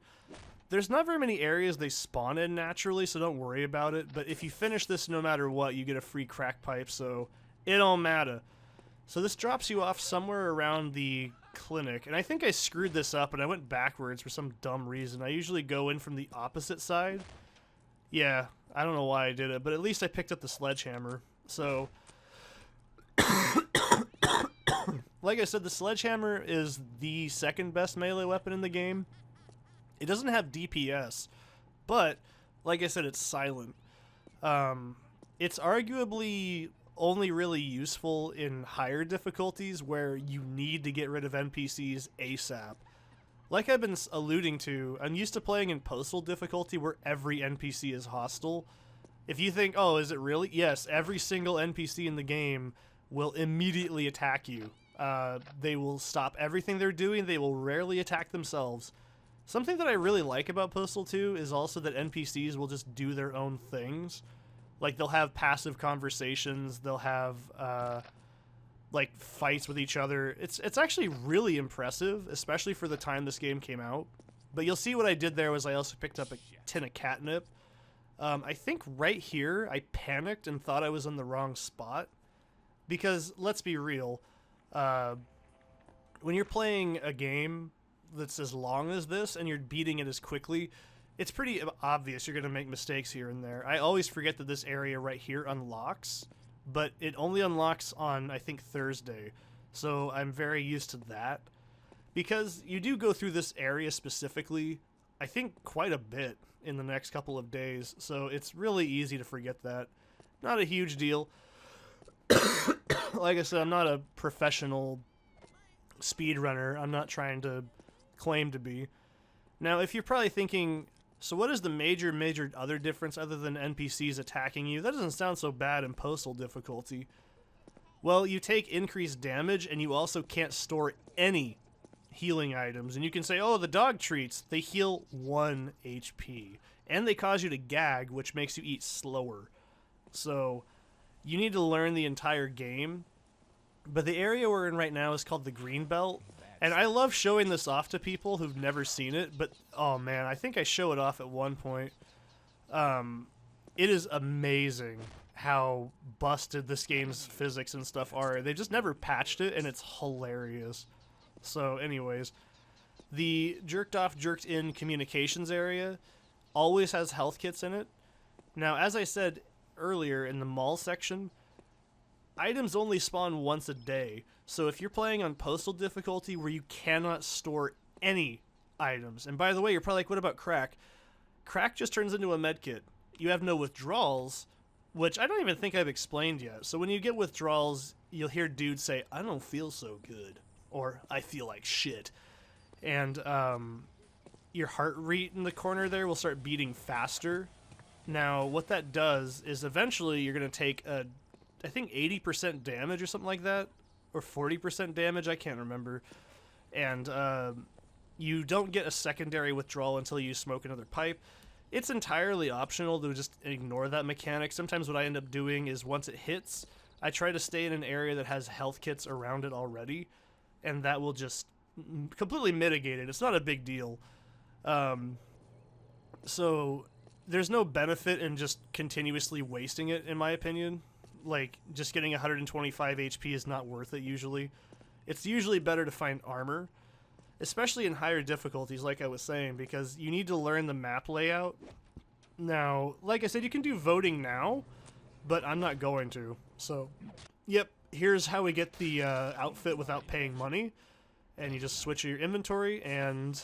There's not very many areas they spawn in naturally, so don't worry about it. But if you finish this no matter what, you get a free crack pipe, so it don't matter. So this drops you off somewhere around the clinic. And I think I screwed this up and I went backwards for some dumb reason. I usually go in from the opposite side. Yeah, I don't know why I did it, but at least I picked up the sledgehammer. So, like I said, the sledgehammer is the second best melee weapon in the game. It doesn't have DPS, but, like I said, it's silent. It's arguably only really useful in higher difficulties where you need to get rid of NPCs ASAP. Like I've been alluding to, I'm used to playing in Postal difficulty where every NPC is hostile. If you think, oh, is it really? Yes, every single NPC in the game will immediately attack you. They will stop everything they're doing. They will rarely attack themselves. Something that I really like about Postal 2 is also that NPCs will just do their own things. Like, they'll have passive conversations, they'll have, like, fights with each other. It's actually really impressive, especially for the time this game came out. But you'll see what I did there was I also picked up a tin of catnip. I think right here, I panicked and thought I was in the wrong spot. Because, let's be real, when you're playing a game that's as long as this and you're beating it as quickly, it's pretty obvious you're going to make mistakes here and there. I always forget that this area right here unlocks, but it only unlocks on, I think, Thursday. So I'm very used to that. Because you do go through this area specifically, I think, quite a bit in the next couple of days. So it's really easy to forget that. Not a huge deal. Like I said, I'm not a professional speedrunner. I'm not trying to claim to be. Now, if you're probably thinking, so what is the major other difference other than NPCs attacking you? That doesn't sound so bad in Postal difficulty. Well, you take increased damage and you also can't store any healing items. And you can say, oh, the dog treats, they heal 1 HP. And they cause you to gag, which makes you eat slower. So you need to learn the entire game. But the area we're in right now is called the Green Belt. And I love showing this off to people who've never seen it, but oh man, I think I show it off at one point. It is amazing how busted this game's physics and stuff are. They just never patched it, and it's hilarious. So anyways, the jerked off, jerked in communications area always has health kits in it. Now, as I said earlier in the mall section, items only spawn once a day. So if you're playing on Postal difficulty where you cannot store any items, and by the way, you're probably like, what about crack? Crack just turns into a medkit. you have no withdrawals, which I don't even think I've explained yet. So when you get withdrawals, you'll hear dudes say, "I don't feel so good," or "I feel like shit," and your heart rate in the corner there will start beating faster. Now, what that does is eventually you're going to take I think 80% damage or something like that, or 40% damage, I can't remember. And you don't get a secondary withdrawal until you smoke another pipe. It's entirely optional to just ignore that mechanic. Sometimes what I end up doing is once it hits, I try to stay in an area that has health kits around it already, and that will just completely mitigate it. It's not a big deal. So there's no benefit in just continuously wasting it, in my opinion. Like, just getting 125 HP is not worth it usually. It's usually better to find armor, especially in higher difficulties, like I was saying, because you need to learn the map layout. Now, like I said, you can do voting now, but I'm not going to. So, yep, here's how we get the outfit without paying money. And you just switch your inventory, and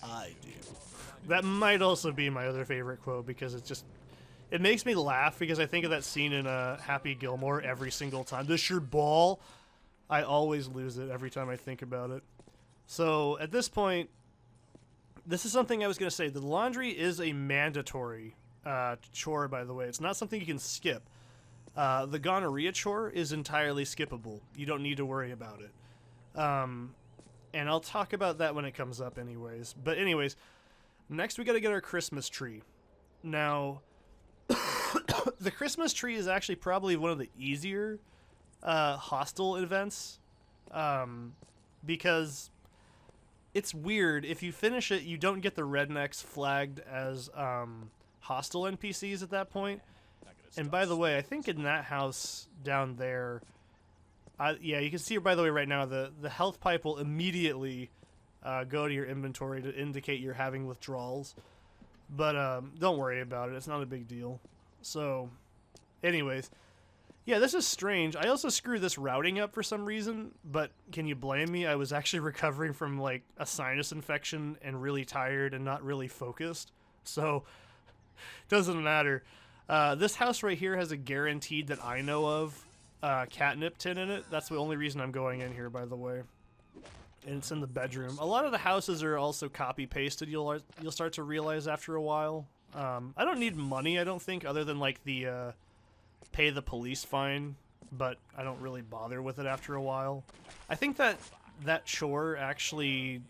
I do. that might also be my other favorite quote, because it makes me laugh, because I think of that scene in Happy Gilmore every single time. This your ball? I always lose it every time I think about it. So at this point, this is something I was going to say. The laundry is a mandatory chore, by the way. It's not something you can skip. The gonorrhea chore is entirely skippable. You don't need to worry about it. And I'll talk about that when it comes up anyways. But anyways, next we got to get our Christmas tree. Now, the Christmas tree is actually probably one of the easier hostile events, because it's weird. If you finish it, you don't get the rednecks flagged as hostile NPCs at that point. And by the way, I think in that house down there, yeah, you can see, by the way, right now, the health pipe will immediately go to your inventory to indicate you're having withdrawals. But don't worry about it. It's not a big deal. So, anyways, yeah, this is strange. I also screwed this routing up for some reason, but can you blame me? I was actually recovering from, like, a sinus infection and really tired and not really focused. So, doesn't matter. This house right here has a guaranteed, that I know of, catnip tin in it. That's the only reason I'm going in here, by the way. And it's in the bedroom. A lot of the houses are also copy-pasted, you'll start to realize after a while. I don't need money, I don't think, other than, like, the pay the police fine, but I don't really bother with it after a while. I think that chore actually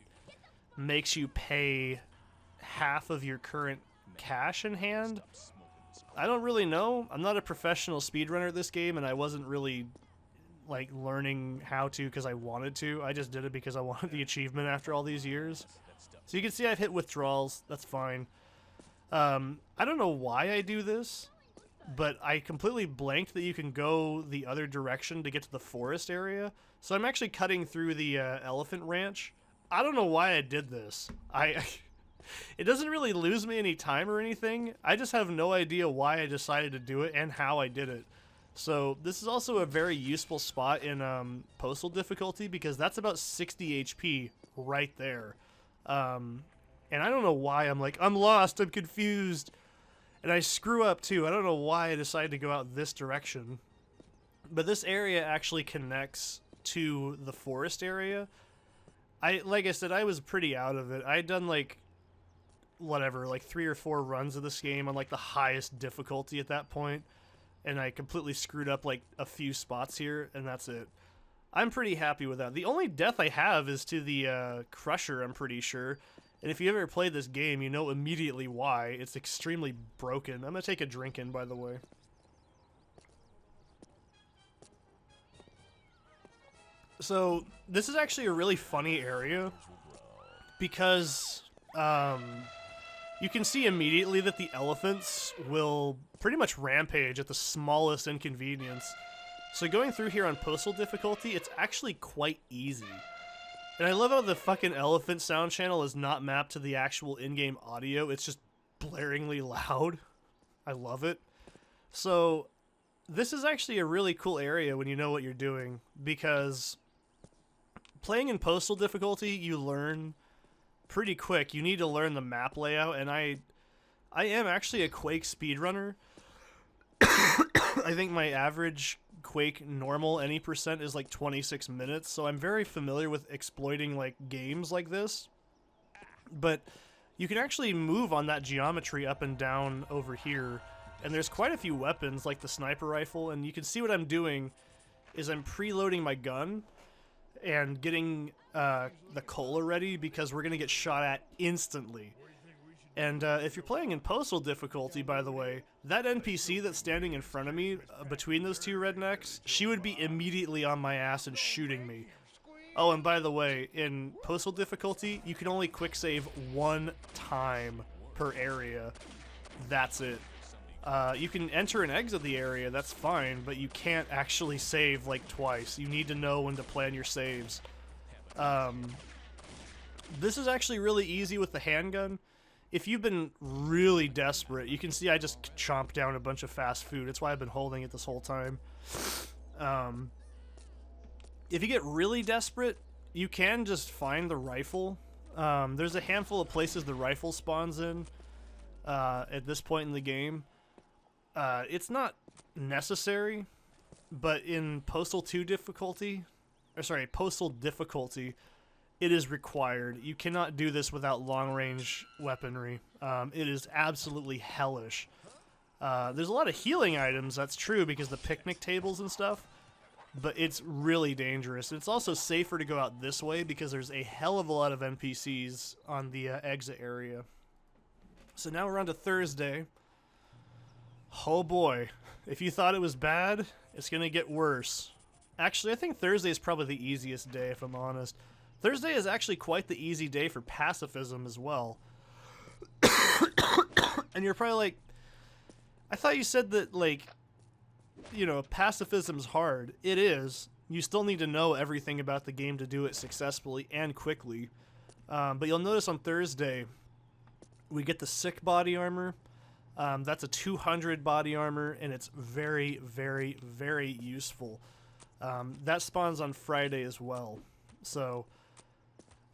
makes you pay half of your current cash in hand. I don't really know. I'm not a professional speedrunner at this game, and I wasn't really, like, learning how to because I wanted to. I just did it because I wanted the achievement after all these years. So you can see I've hit withdrawals. That's fine. I don't know why I do this, but I completely blanked that you can go the other direction to get to the forest area. So I'm actually cutting through the elephant ranch. I don't know why I did this. It doesn't really lose me any time or anything. I just have no idea why I decided to do it and how I did it. So this is also a very useful spot in Postal difficulty, because that's about 60 HP right there. And I don't know why I'm like, I'm lost, I'm confused. And I screw up too. I don't know why I decided to go out this direction. But this area actually connects to the forest area. Like I said, I was pretty out of it. I'd done like, whatever, like 3 or 4 runs of this game on like the highest difficulty at that point. And I completely screwed up like a few spots here, and that's it. I'm pretty happy with that. The only death I have is to the Crusher, I'm pretty sure. And if you ever played this game, you know immediately why. It's extremely broken. I'm going to take a drink in, by the way. So, this is actually a really funny area, because you can see immediately that the elephants will pretty much rampage at the smallest inconvenience. So going through here on Postal difficulty, it's actually quite easy. And I love how the fucking elephant sound channel is not mapped to the actual in-game audio. It's just blaringly loud. I love it. So this is actually a really cool area when you know what you're doing, because playing in Postal difficulty, you learn pretty quick. You need to learn the map layout, and I am actually a Quake speedrunner. I think my average Quake normal any percent is like 26 minutes, so I'm very familiar with exploiting like games like this. But you can actually move on that geometry up and down over here, and there's quite a few weapons like the sniper rifle, and you can see what I'm doing is I'm preloading my gun and getting the cola ready because we're gonna get shot at instantly. And if you're playing in Postal difficulty, by the way, that NPC that's standing in front of me, between those two rednecks, she would be immediately on my ass and shooting me. Oh, and by the way, in Postal difficulty, you can only quick save one time per area. That's it. You can enter and exit the area, that's fine, but you can't actually save like twice. You need to know when to plan your saves. This is actually really easy with the handgun. If you've been really desperate, you can see I just chomped down a bunch of fast food. That's why I've been holding it this whole time. If you get really desperate, you can just find the rifle. There's a handful of places the rifle spawns in at this point in the game. It's not necessary, but in Postal 2 difficulty, or sorry, Postal difficulty, it is required. You cannot do this without long-range weaponry. It is absolutely hellish. There's a lot of healing items, that's true, because the picnic tables and stuff, but it's really dangerous. It's also safer to go out this way because there's a hell of a lot of NPCs on the exit area. So now we're on to Thursday. Oh boy, if you thought it was bad, it's gonna get worse. Actually, I think Thursday is probably the easiest day, if I'm honest. Thursday is actually quite the easy day for pacifism as well. And you're probably like, I thought you said that, like, you know, pacifism's hard. It is. You still need to know everything about the game to do it successfully and quickly. But you'll notice on Thursday, we get the sick body armor. That's a 200 body armor, and it's very, very, very useful. That spawns on Friday as well. So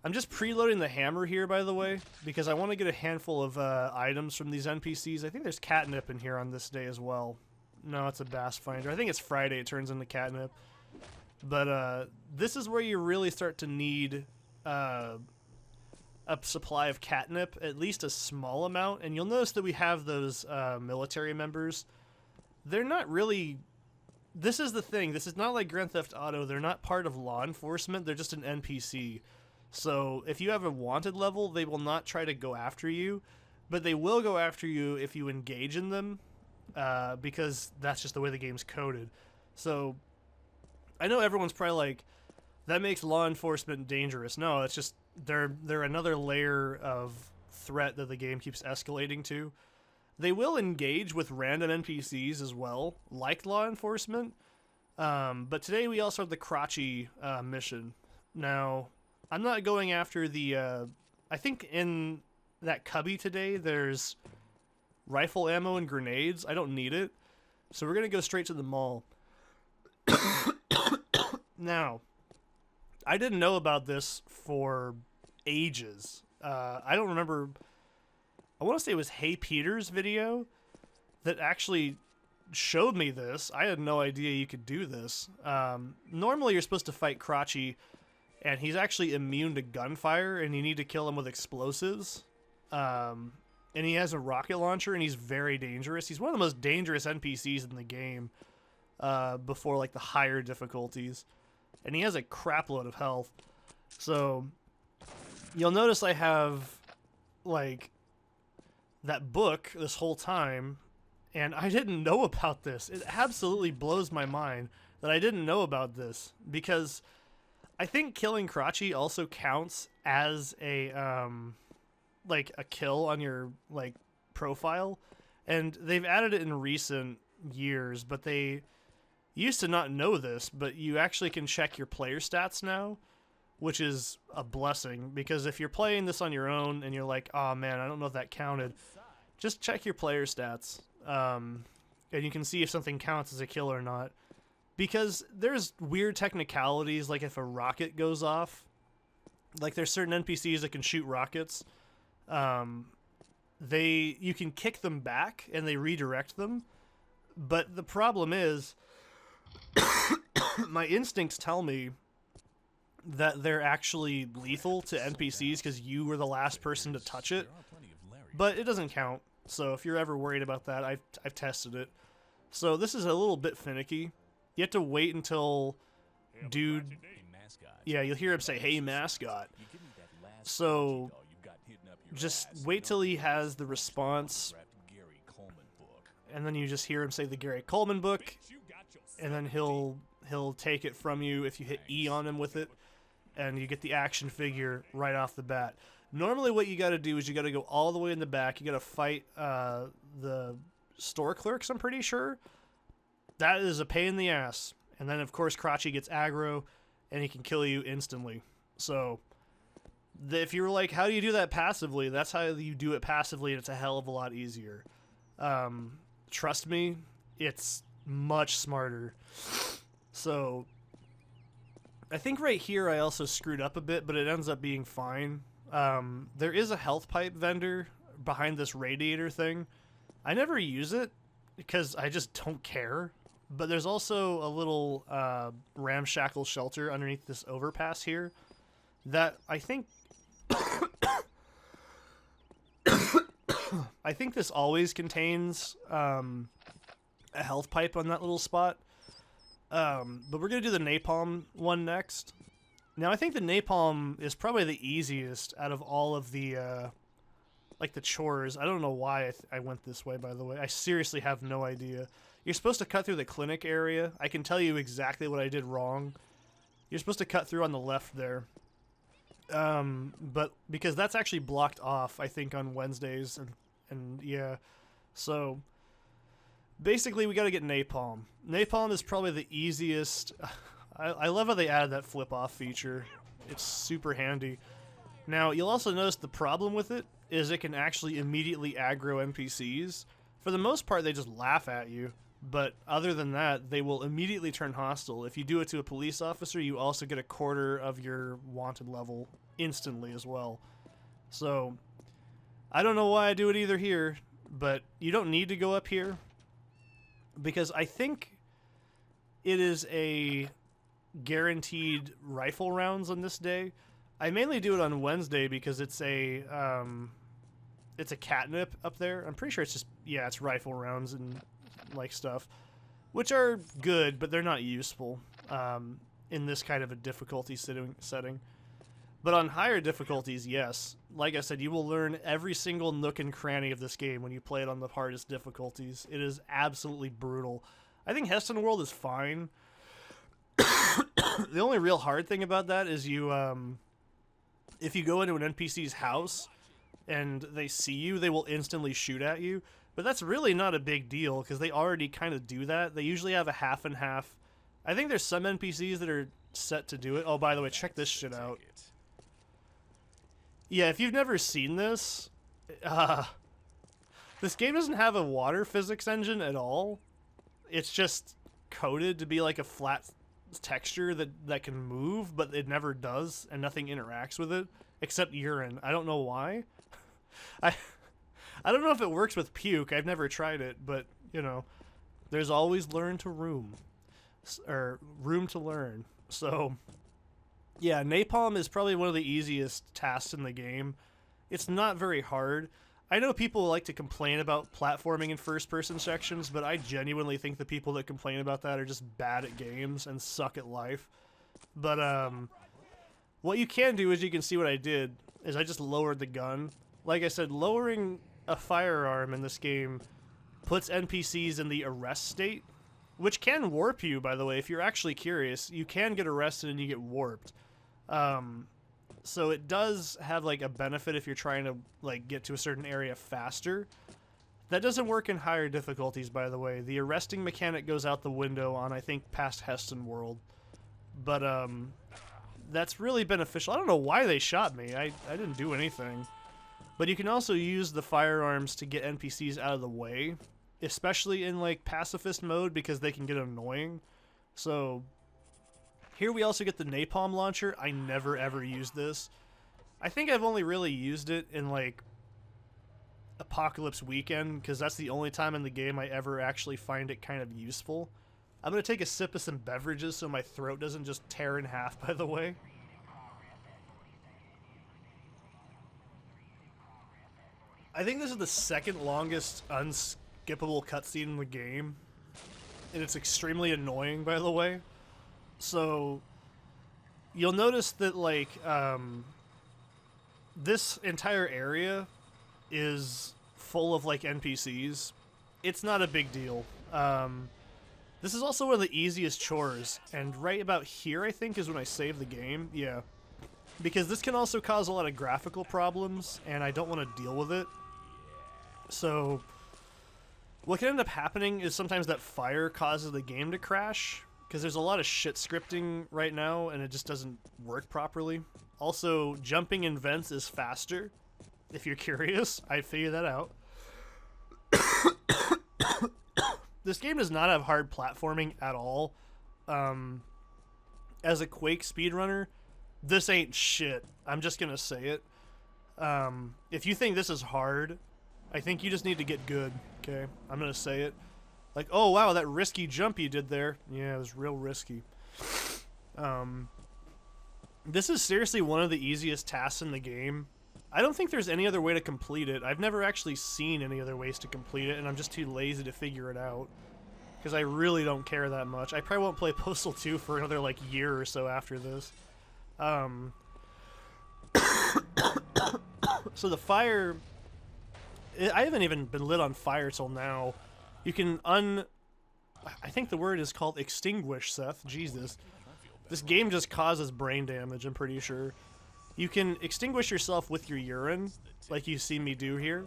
I'm just preloading the hammer here, by the way, because I want to get a handful of items from these NPCs. I think there's catnip in here on this day as well. No, it's a bass finder. I think it's Friday it turns into catnip. But this is where you really start to need a supply of catnip, at least a small amount. And you'll notice that we have those military members. They're not really... This is the thing. This is not like Grand Theft Auto. They're not part of law enforcement. They're just an NPC. So if you have a wanted level, they will not try to go after you, but they will go after you if you engage in them, because that's just the way the game's coded. So I know everyone's probably like, that makes law enforcement dangerous. No, it's just they're another layer of threat that the game keeps escalating to. They will engage with random NPCs as well, like law enforcement. But today we also have the Crotchy mission. Now, I'm not going after the, I think in that cubby today, there's rifle ammo and grenades. I don't need it. So we're going to go straight to the mall. Now, I didn't know about this for ages. I don't remember, I want to say it was Hey Peter's video that actually showed me this. I had no idea you could do this. Normally you're supposed to fight Crotchy, and he's actually immune to gunfire, and you need to kill him with explosives. And he has a rocket launcher, and he's very dangerous. He's one of the most dangerous NPCs in the game before like the higher difficulties. And he has a crap load of health. So you'll notice I have like that book this whole time, and I didn't know about this. It absolutely blows my mind that I didn't know about this, because I think killing Crotchy also counts as a like a kill on your like profile, and they've added it in recent years, but they used to not know this, but you actually can check your player stats now, which is a blessing, because if you're playing this on your own and you're like, oh man, I don't know if that counted, just check your player stats, and you can see if something counts as a kill or not. Because there's weird technicalities, like if a rocket goes off, Like there's certain NPCs that can shoot rockets. You can kick them back and they redirect them. But the problem is, my instincts tell me that they're actually lethal to NPCs because you were the last person to touch it. But it doesn't count. So if you're ever worried about that, I've tested it. So this is a little bit finicky. You have to wait until dude... Yeah, you'll hear him say, "Hey, mascot." So just wait till he has the response. And then you just hear him say the Gary Coleman book. And then he'll take it from you if you hit E on him with it. And you get the action figure right off the bat. Normally what you got to do is you got to go all the way in the back. You got to fight the store clerks, I'm pretty sure. That is a pain in the ass. And then, of course, Crotchy gets aggro, and he can kill you instantly. So, if you were like, how do you do that passively? That's how you do it passively, and it's a hell of a lot easier. Trust me, it's much smarter. So, I think right here I also screwed up a bit, but it ends up being fine. There is a health pipe vendor behind this radiator thing. I never use it because I just don't care. But there's also a little ramshackle shelter underneath this overpass here that I think I think this always contains a health pipe on that little spot. But we're going to do the napalm one next. Now, I think the napalm is probably the easiest out of all of the, like, the chores. I don't know why I went this way, by the way. I seriously have no idea. You're supposed to cut through the clinic area. I can tell you exactly what I did wrong. You're supposed to cut through on the left there. But because that's actually blocked off, I think, on Wednesdays. And yeah. So, basically, we got to get napalm. Napalm is probably the easiest... I love how they added that flip-off feature. It's super handy. Now, you'll also notice the problem with it is it can actually immediately aggro NPCs. For the most part, they just laugh at you. But other than that, they will immediately turn hostile. If you do it to a police officer, you also get a quarter of your wanted level instantly as well. So, I don't know why I do it either here, but you don't need to go up here. Because I think it is a guaranteed rifle rounds on this day. I mainly do it on Wednesday because it's a catnip up there. I'm pretty sure it's just, yeah, it's rifle rounds and like stuff, which are good, but they're not useful in this kind of a difficulty setting. But on higher difficulties, yes. Like I said, you will learn every single nook and cranny of this game when you play it on the hardest difficulties. It is absolutely brutal. I think Heston World is fine. The only real hard thing about that is you, if you go into an NPC's house and they see you, they will instantly shoot at you. But that's really not a big deal because they already kind of do that. They usually have a half and half. I think there's some NPCs that are set to do it. Oh, by the way, check this shit out. Yeah, if you've never seen this, this game doesn't have a water physics engine at all. It's just coded to be like a flat texture that can move, but it never does, and nothing interacts with it except urine. I don't know why. I don't know if it works with puke. I've never tried it, but you know, there's always room to learn. So yeah, napalm is probably one of the easiest tasks in the game. It's not very hard. I know people like to complain about platforming in first-person sections, but I genuinely think the people that complain about that are just bad at games and suck at life. But what you can do is, you can see what I did, is I just lowered the gun. Like I said, lowering a firearm in this game puts NPCs in the arrest state, which can warp you, by the way. If you're actually curious, you can get arrested and you get warped. So it does have like a benefit if you're trying to like get to a certain area faster. That doesn't work in higher difficulties, by the way. The arresting mechanic goes out the window on, I think, past Heston World. But that's really beneficial. I don't know why they shot me. I didn't do anything. But you can also use the firearms to get NPCs out of the way, especially in like pacifist mode, because they can get annoying. So here we also get the napalm launcher. I never ever use this. I think I've only really used it in, like, Apocalypse Weekend, because that's the only time in the game I ever actually find it kind of useful. I'm going to take a sip of some beverages so my throat doesn't just tear in half, by the way. I think this is the second longest unskippable cutscene in the game, and it's extremely annoying, by the way. So, you'll notice that, like, this entire area is full of, like, NPCs. It's not a big deal. This is also one of the easiest chores, and right about here, I think, is when I save the game. Yeah. Because this can also cause a lot of graphical problems, and I don't want to deal with it. So, what can end up happening is sometimes that fire causes the game to crash, because there's a lot of shit scripting right now, and it just doesn't work properly. Also, jumping in vents is faster, if you're curious. I figured that out. This game does not have hard platforming at all. As a Quake speedrunner, this ain't shit. I'm just gonna say it. If you think this is hard, I think you just need to get good, okay? I'm gonna say it. Like, oh wow, that risky jump you did there. Yeah, it was real risky. This is seriously one of the easiest tasks in the game. I don't think there's any other way to complete it. I've never actually seen any other ways to complete it, and I'm just too lazy to figure it out. Because I really don't care that much. I probably won't play Postal 2 for another, like, year or so after this. So the fire... I haven't even been lit on fire till now. You can I think the word is called extinguish, Seth. Jesus. This game just causes brain damage, I'm pretty sure. You can extinguish yourself with your urine, like you see me do here.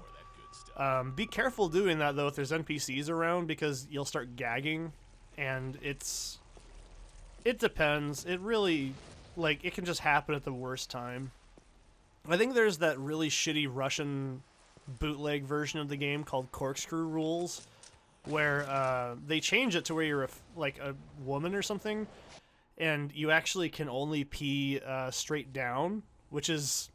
Be careful doing that, though, if there's NPCs around, because you'll start gagging, and it depends. It really, like, it can just happen at the worst time. I think there's that really shitty Russian bootleg version of the game called Corkscrew Rules, where they change it to where you're like a woman or something, and you actually can only pee straight down, which is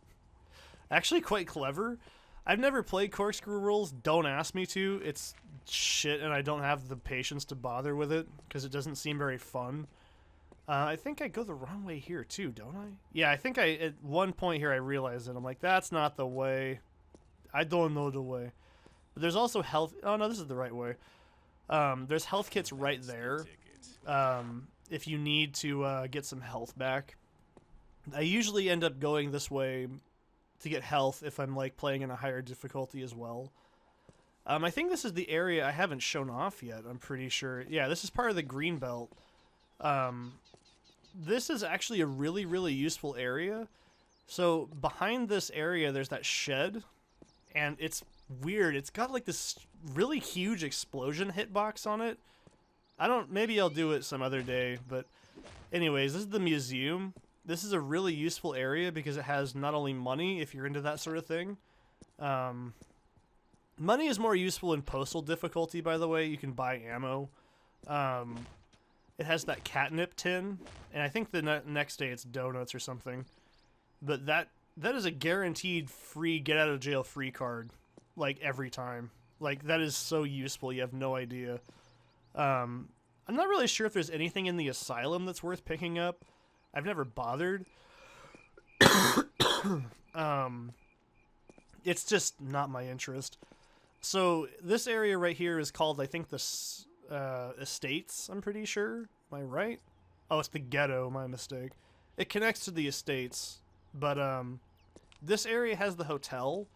actually quite clever. I've never played Corkscrew Rules. Don't ask me to. It's shit, and I don't have the patience to bother with it because it doesn't seem very fun. I think I go the wrong way here too, don't I? Yeah, I think at one point here I realized it. I'm like, that's not the way. I don't know the way. But there's also health. Oh no, this is the right way. There's health kits right there. If you need to get some health back. I usually end up going this way to get health if I'm like playing in a higher difficulty as well. I think this is the area I haven't shown off yet, I'm pretty sure. Yeah, this is part of the green belt. This is actually a really, really useful area. So behind this area, there's that shed, and it's weird. It's got like this really huge explosion hitbox on it. Maybe I'll do it some other day, but anyways, this is the museum. This is a really useful area because it has not only money, if you're into that sort of thing. Money is more useful in Postal difficulty, by the way. You can buy ammo. It has that catnip tin, and I think the next day it's donuts or something. But that is a guaranteed free get-out-of-jail-free card, like, every time. Like, that is so useful, you have no idea. I'm not really sure if there's anything in the asylum that's worth picking up. I've never bothered. It's just not my interest. So this area right here is called, I think, the Estates, I'm pretty sure. Am I right? Oh, it's the ghetto, my mistake. It connects to the Estates, but this area has the hotel.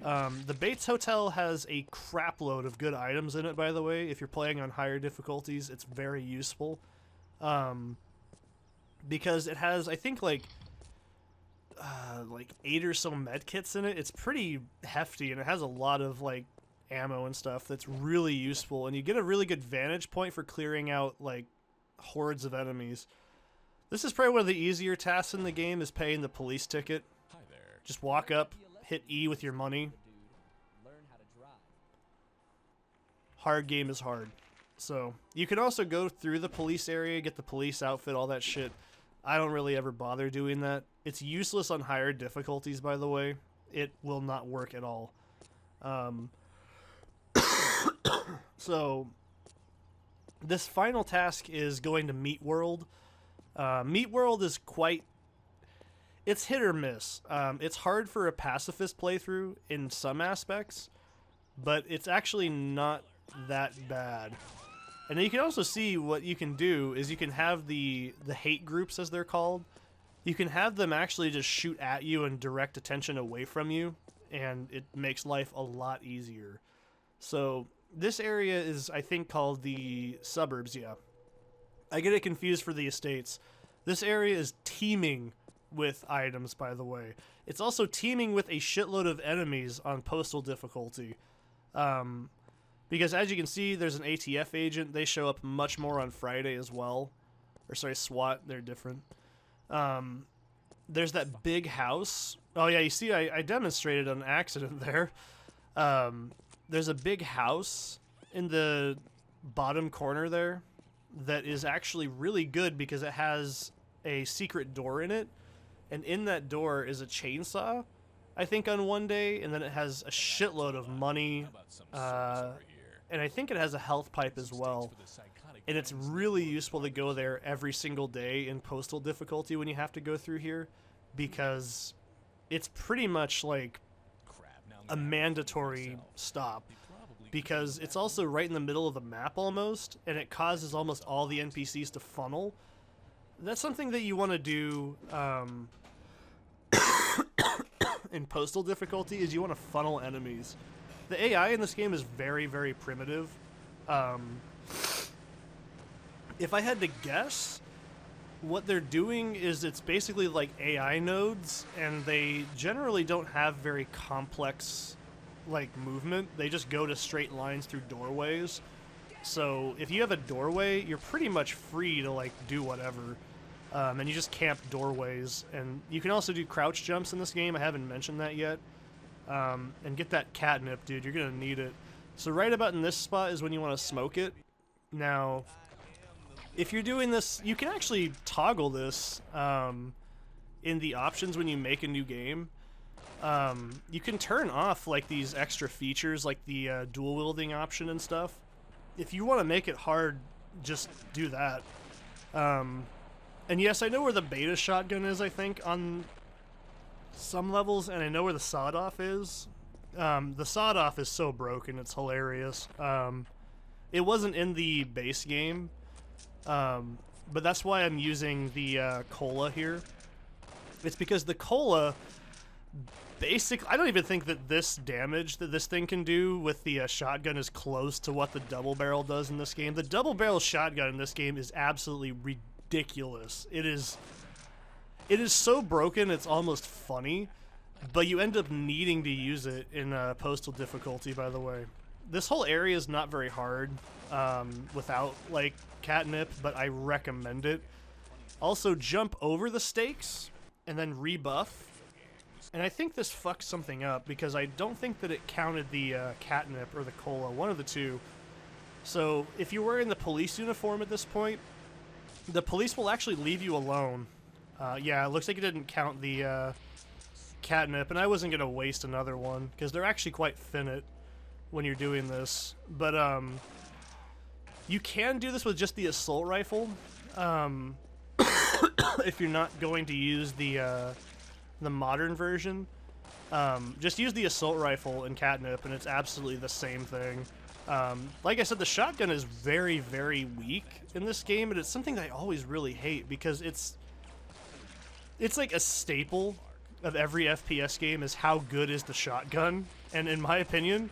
The Bates Hotel has a crap load of good items in it, by the way. If you're playing on higher difficulties, it's very useful. Because it has, I think, like 8 or so med kits in it. It's pretty hefty, and it has a lot of, like, ammo and stuff that's really useful. And you get a really good vantage point for clearing out, like, hordes of enemies. This is probably one of the easier tasks in the game, is paying the police ticket. Hi there. Just walk up, hit E with your money. Hard game is hard. So, you can also go through the police area, get the police outfit, all that shit. I don't really ever bother doing that. It's useless on higher difficulties, by the way. It will not work at all. So this final task is going to Meat World. Meat World is quite... It's hit or miss. It's hard for a pacifist playthrough in some aspects, but it's actually not that bad. And you can also see what you can do is you can have the hate groups, as they're called. You can have them actually just shoot at you and direct attention away from you, and it makes life a lot easier. So this area is, I think, called the suburbs, yeah. I get it confused for the estates. This area is teeming with items, by the way. It's also teeming with a shitload of enemies on Postal difficulty. Because as you can see, there's an ATF agent. They show up much more on Friday as well. Or sorry, SWAT. They're different. There's that big house. Oh yeah, you see, I demonstrated an accident there. There's a big house in the bottom corner there that is actually really good because it has a secret door in it. And in that door is a chainsaw, I think, on one day. And then it has a shitload of money. And I think it has a health pipe as well. And it's really useful to go there every single day in Postal difficulty when you have to go through here, because it's pretty much like a mandatory stop, because it's also right in the middle of the map almost, and it causes almost all the NPCs to funnel. That's something that you want to do in Postal difficulty, is you want to funnel enemies. The AI in this game is very, very primitive. If I had to guess, what they're doing is it's basically like AI nodes, and they generally don't have very complex like movement. They just go to straight lines through doorways. So if you have a doorway, you're pretty much free to like do whatever. And you just camp doorways. And you can also do crouch jumps in this game. I haven't mentioned that yet. And get that catnip, dude. You're going to need it. So right about in this spot is when you want to smoke it. Now, if you're doing this, you can actually toggle this in the options when you make a new game. You can turn off like these extra features like the dual wielding option and stuff. If you want to make it hard, just do that. And yes, I know where the beta shotgun is, I think, on some levels, and I know where the sawed-off is. The sawed-off is so broken, it's hilarious. It wasn't in the base game, but that's why I'm using the cola here. It's because the cola, basically, I don't even think that this damage that this thing can do with the shotgun is close to what the double barrel does in this game. The double barrel shotgun in this game is absolutely ridiculous. It is so broken, it's almost funny, but you end up needing to use it in Postal difficulty, by the way. This whole area is not very hard without, like, catnip, but I recommend it. Also, jump over the stakes and then rebuff. And I think this fucked something up because I don't think that it counted the catnip or the cola, one of the two. So if you're wearing the police uniform at this point, the police will actually leave you alone. Yeah, it looks like it didn't count the catnip, and I wasn't going to waste another one because they're actually quite finite when you're doing this. But you can do this with just the assault rifle if you're not going to use the modern version. Just use the assault rifle and catnip, and it's absolutely the same thing. Like I said, the shotgun is very, very weak in this game, and it's something that I always really hate because it's like a staple of every FPS game is how good is the shotgun. And in my opinion,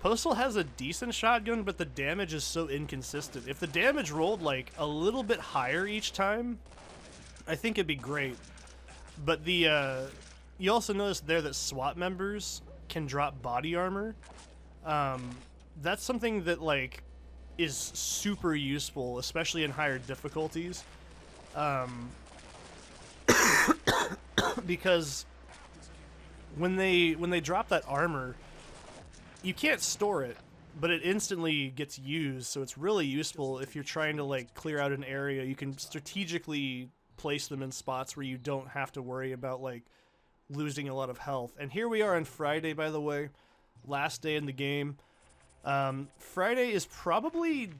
Postal has a decent shotgun, but the damage is so inconsistent. If the damage rolled like a little bit higher each time, I think it'd be great. But the you also notice there that SWAT members can drop body armor. That's something that like is super useful, especially in higher difficulties. Because when they drop that armor, you can't store it, but it instantly gets used, so it's really useful if you're trying to like clear out an area. You can strategically place them in spots where you don't have to worry about, like, losing a lot of health. And here we are on Friday, by the way. Last day in the game. Friday is probably...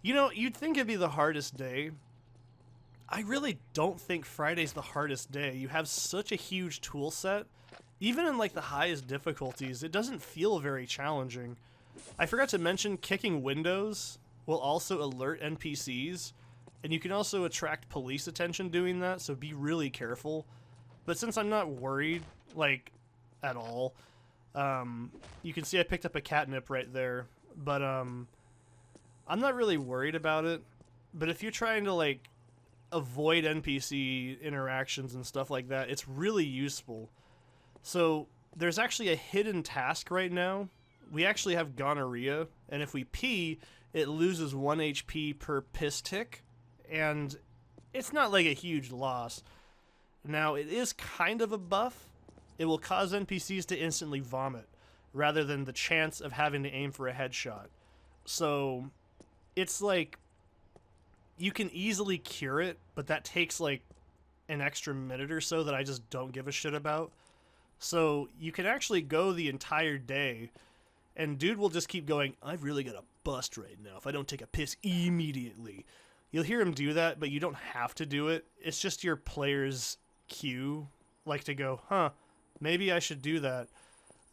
You know, you'd think it'd be the hardest day. I really don't think Friday's the hardest day. You have such a huge tool set. Even in, like, the highest difficulties, it doesn't feel very challenging. I forgot to mention, kicking windows will also alert NPCs, and you can also attract police attention doing that, so be really careful. But since I'm not worried, like, at all, you can see I picked up a catnip right there, but I'm not really worried about it. But if you're trying to, like, avoid NPC interactions and stuff like that, it's really useful. So there's actually a hidden task right now. We actually have gonorrhea, and if we pee, it loses 1 HP per piss tick, and it's not like a huge loss. Now, it is kind of a buff. It will cause NPCs to instantly vomit, rather than the chance of having to aim for a headshot. So, it's like, you can easily cure it, but that takes like an extra minute or so that I just don't give a shit about. So, you can actually go the entire day, and dude will just keep going, I've really got a bust right now if I don't take a piss immediately. You'll hear him do that, but you don't have to do it. It's just your player's cue, like to go, huh, maybe I should do that.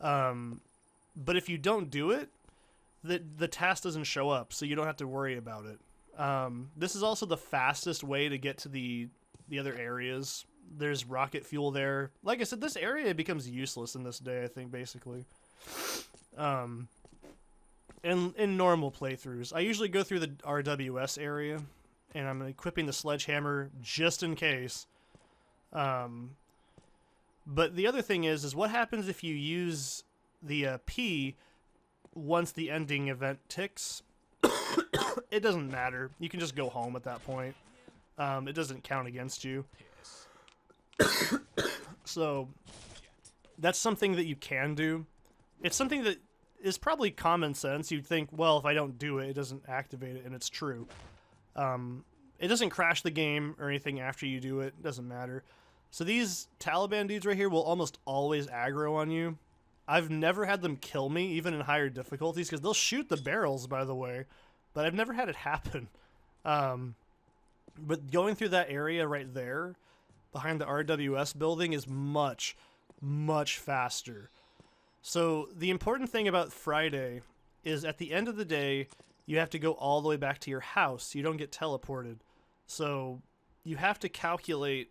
But if you don't do it, the task doesn't show up, so you don't have to worry about it. This is also the fastest way to get to the other areas. There's rocket fuel there. Like I said, this area becomes useless in this day, I think, basically. In normal playthroughs, I usually go through the RWS area, and I'm equipping the sledgehammer just in case. But the other thing is what happens if you use the P once the ending event ticks? It doesn't matter. You can just go home at that point. It doesn't count against you. So that's something that you can do. It's something that is probably common sense. You'd think, well, if I don't do it, it doesn't activate it, and it's true. It doesn't crash the game or anything after you do it. It doesn't matter. So these Taliban dudes right here will almost always aggro on you. I've never had them kill me, even in higher difficulties, because they'll shoot the barrels, by the way. But I've never had it happen. But going through that area right there, behind the RWS building, is much, much faster. So the important thing about Friday is at the end of the day, you have to go all the way back to your house. You don't get teleported. So you have to calculate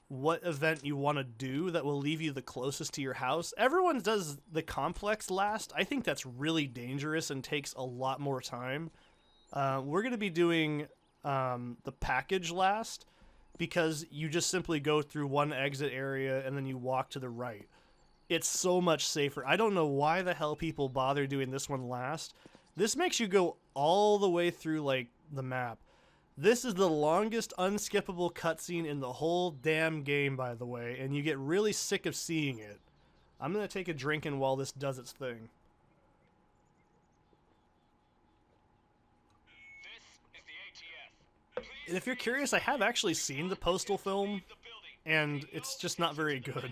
what event you want to do that will leave you the closest to your house. Everyone does the complex last. I think that's really dangerous and takes a lot more time. We're going to be doing the package last because you just simply go through one exit area and then you walk to the right. It's so much safer. I don't know why the hell people bother doing this one last. This makes you go all the way through, like, the map. This is the longest unskippable cutscene in the whole damn game, by the way, and you get really sick of seeing it. I'm going to take a drink in while this does its thing. And if you're curious, I have actually seen the Postal film, and it's just not very good.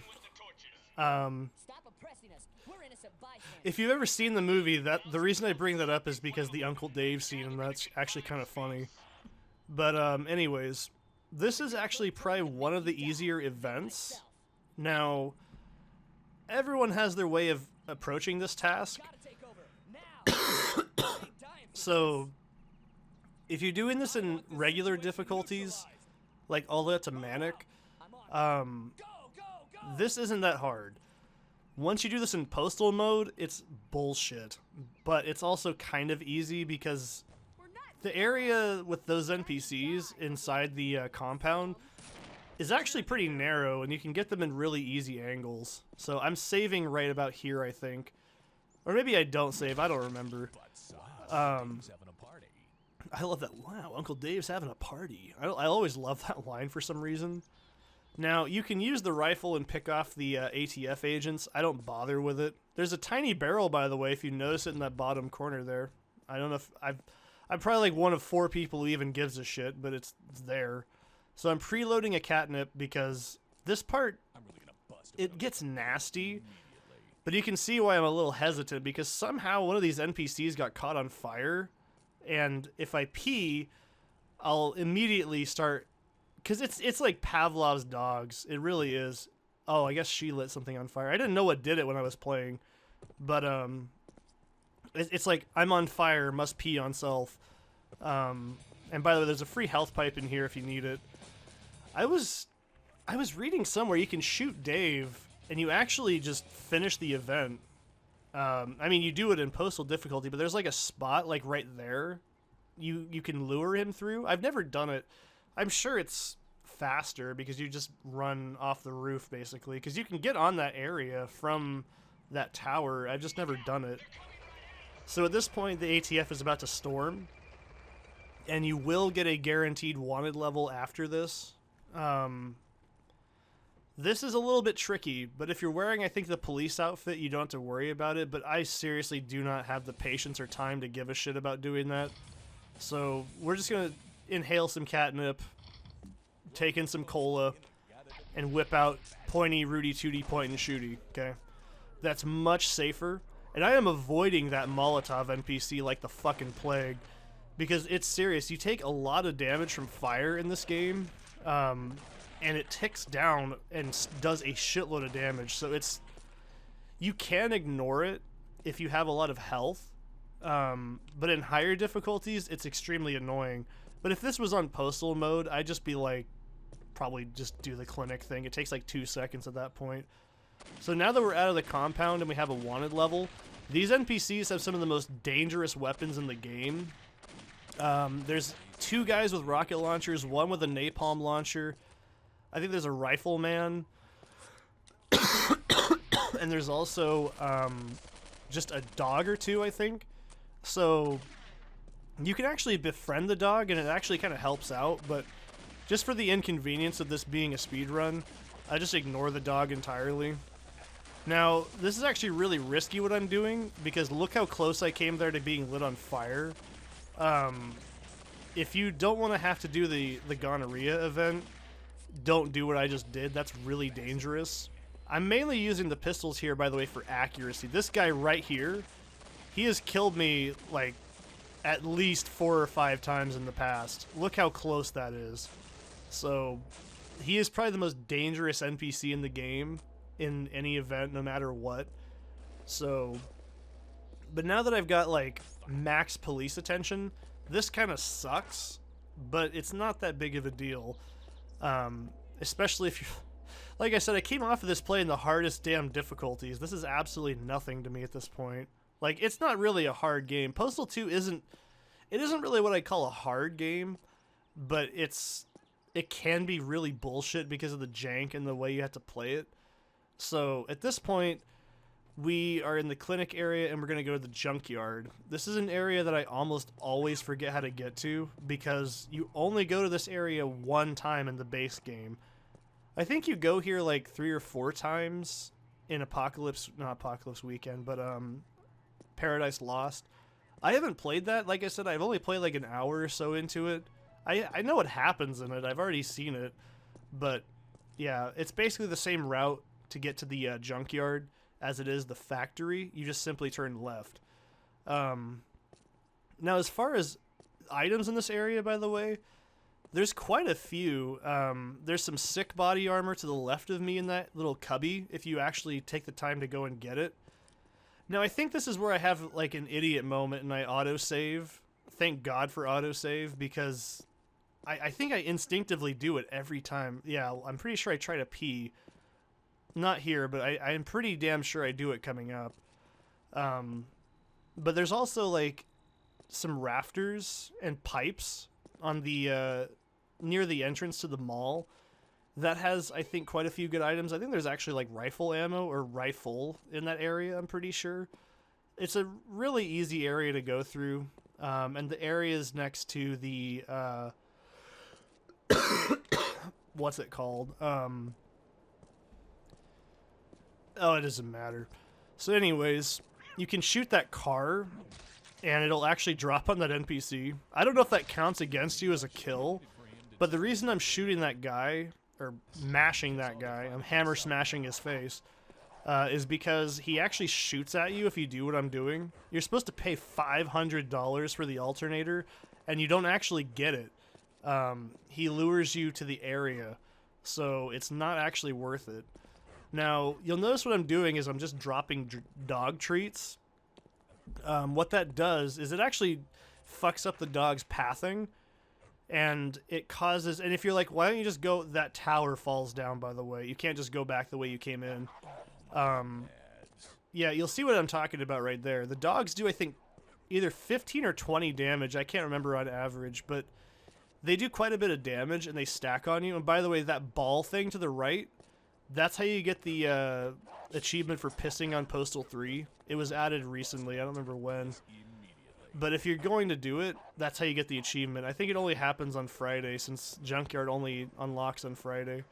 If you've ever seen the movie, the reason I bring that up is because the Uncle Dave scene, and that's actually kind of funny. But anyways, this is actually probably one of the easier events. Now, everyone has their way of approaching this task. So, if you're doing this in regular difficulties, like all the way up to Manic, this isn't that hard. Once you do this in Postal mode, it's bullshit. But it's also kind of easy because the area with those NPCs inside the compound is actually pretty narrow, and you can get them in really easy angles. So I'm saving right about here, I think. Or maybe I don't save, I don't remember. I love that. Wow, Uncle Dave's having a party. I always love that line for some reason. Now, you can use the rifle and pick off the ATF agents. I don't bother with it. There's a tiny barrel, by the way, if you notice it in that bottom corner there. I don't know if I'm probably like one of 4 people who even gives a shit, but it's there. So I'm preloading a catnip because this part, it gets nasty. But you can see why I'm a little hesitant, because somehow one of these NPCs got caught on fire. And if I pee, I'll immediately start... Because it's like Pavlov's dogs. It really is. Oh, I guess she lit something on fire. I didn't know what did it when I was playing. But it's like, I'm on fire, must pee on self. And by the way, there's a free health pipe in here if you need it. I was reading somewhere you can shoot Dave, and you actually just finish the event. I mean, you do it in Postal difficulty, but there's like a spot like right there you can lure him through. I've never done it. I'm sure it's faster because you just run off the roof, basically, because you can get on that area from that tower. I've just never done it. So at this point, the ATF is about to storm, and you will get a guaranteed wanted level after this. This is a little bit tricky, but if you're wearing, I think, the police outfit, you don't have to worry about it, but I seriously do not have the patience or time to give a shit about doing that. So we're just going to inhale some catnip, take in some cola, and whip out pointy, rooty, tooty, point and shooty, okay? That's much safer, and I am avoiding that Molotov NPC like the fucking plague, because it's serious. You take a lot of damage from fire in this game, and it ticks down and does a shitload of damage. So you can ignore it if you have a lot of health, but in higher difficulties, it's extremely annoying. But if this was on Postal mode, I'd just be like, probably just do the clinic thing. It takes like 2 seconds at that point. So now that we're out of the compound and we have a wanted level, these NPCs have some of the most dangerous weapons in the game. There's 2 guys with rocket launchers, 1 with a napalm launcher. I think there's a rifleman, and there's also just a dog or 2, I think. So you can actually befriend the dog, and it actually kind of helps out, but just for the inconvenience of this being a speedrun, I just ignore the dog entirely. Now, this is actually really risky what I'm doing, because look how close I came there to being lit on fire. If you don't want to have to do the gonorrhea event, don't do what I just did. That's really dangerous. I'm mainly using the pistols here, by the way, for accuracy. This guy right here, he has killed me like at least 4 or 5 times in the past. Look how close that is. So he is probably the most dangerous NPC in the game in any event, no matter what. So, but now that I've got like max police attention, this kind of sucks, but it's not that big of a deal. Especially if you, like I said, I came off of this play in the hardest damn difficulties. This is absolutely nothing to me at this point. Like, it's not really a hard game. Postal 2 isn't really what I call a hard game, but it can be really bullshit because of the jank and the way you have to play it. So at this point, we are in the clinic area and we're going to go to the junkyard. This is an area that I almost always forget how to get to because you only go to this area 1 time in the base game. I think you go here like 3 or 4 times in not Apocalypse Weekend, but Paradise Lost. I haven't played that. Like I said, I've only played like an hour or so into it. I know what happens in it. I've already seen it. But yeah, it's basically the same route to get to the junkyard as it is the factory. You just simply turn left. Now, as far as items in this area, by the way, there's quite a few. There's some sick body armor to the left of me in that little cubby, if you actually take the time to go and get it. Now, I think this is where I have like an idiot moment and I autosave. Thank God for autosave, because I think I instinctively do it every time. Yeah, I'm pretty sure I try to pee. Not here, but I am pretty damn sure I do it coming up. But there's also like some rafters and pipes on the near the entrance to the mall that has, I think, quite a few good items. I think there's actually like rifle ammo or rifle in that area, I'm pretty sure. It's a really easy area to go through, and the area is next to the what's it called? Oh, it doesn't matter. So anyways, you can shoot that car, and it'll actually drop on that NPC. I don't know if that counts against you as a kill, But the reason I'm shooting that guy, or mashing that guy, I'm hammer smashing his face, is because he actually shoots at you if you do what I'm doing. You're supposed to pay $500 for the alternator, and you don't actually get it. He lures you to the area, so it's not actually worth it. Now, you'll notice what I'm doing is I'm just dropping dog treats. What that does is it actually fucks up the dog's pathing, and it causes... And if you're like, why don't you just go... That tower falls down, by the way. You can't just go back the way you came in. Yeah, you'll see what I'm talking about right there. The dogs do, I think, either 15 or 20 damage. I can't remember on average, but they do quite a bit of damage, and they stack on you. And by the way, that ball thing to the right, that's how you get the achievement for pissing on Postal 3. It was added recently. I don't remember when. But if you're going to do it, that's how you get the achievement. I think it only happens on Friday, since Junkyard only unlocks on Friday.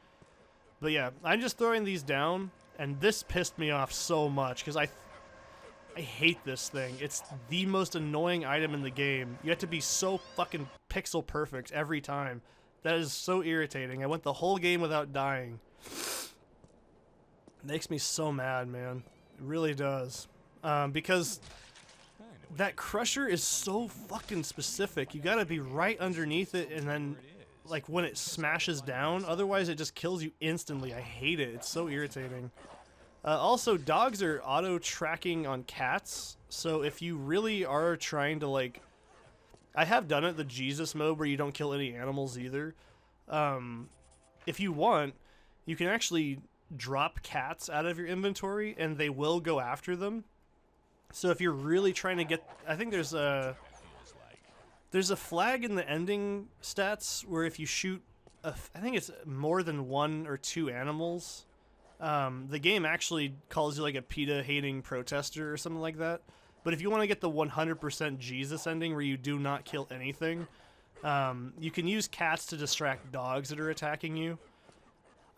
But yeah, I'm just throwing these down, and this pissed me off so much, because I hate this thing. It's the most annoying item in the game. You have to be so fucking pixel perfect every time. That is so irritating. I went the whole game without dying. Makes me so mad, man. It really does. Because that crusher is so fucking specific. You gotta be right underneath it, and then, like, when it smashes down, otherwise it just kills you instantly. I hate it. It's so irritating. Also, dogs are auto-tracking on cats, so if you really are trying to, like... I have done it, the Jesus mode, where you don't kill any animals either. If you want, you can actually drop cats out of your inventory, and they will go after them. So if you're really trying to get... I think there's a flag in the ending stats where if you shoot... I think it's more than 1 or 2 animals... the game actually calls you like a PETA-hating protester or something like that. But if you want to get the 100% Jesus ending where you do not kill anything, you can use cats to distract dogs that are attacking you.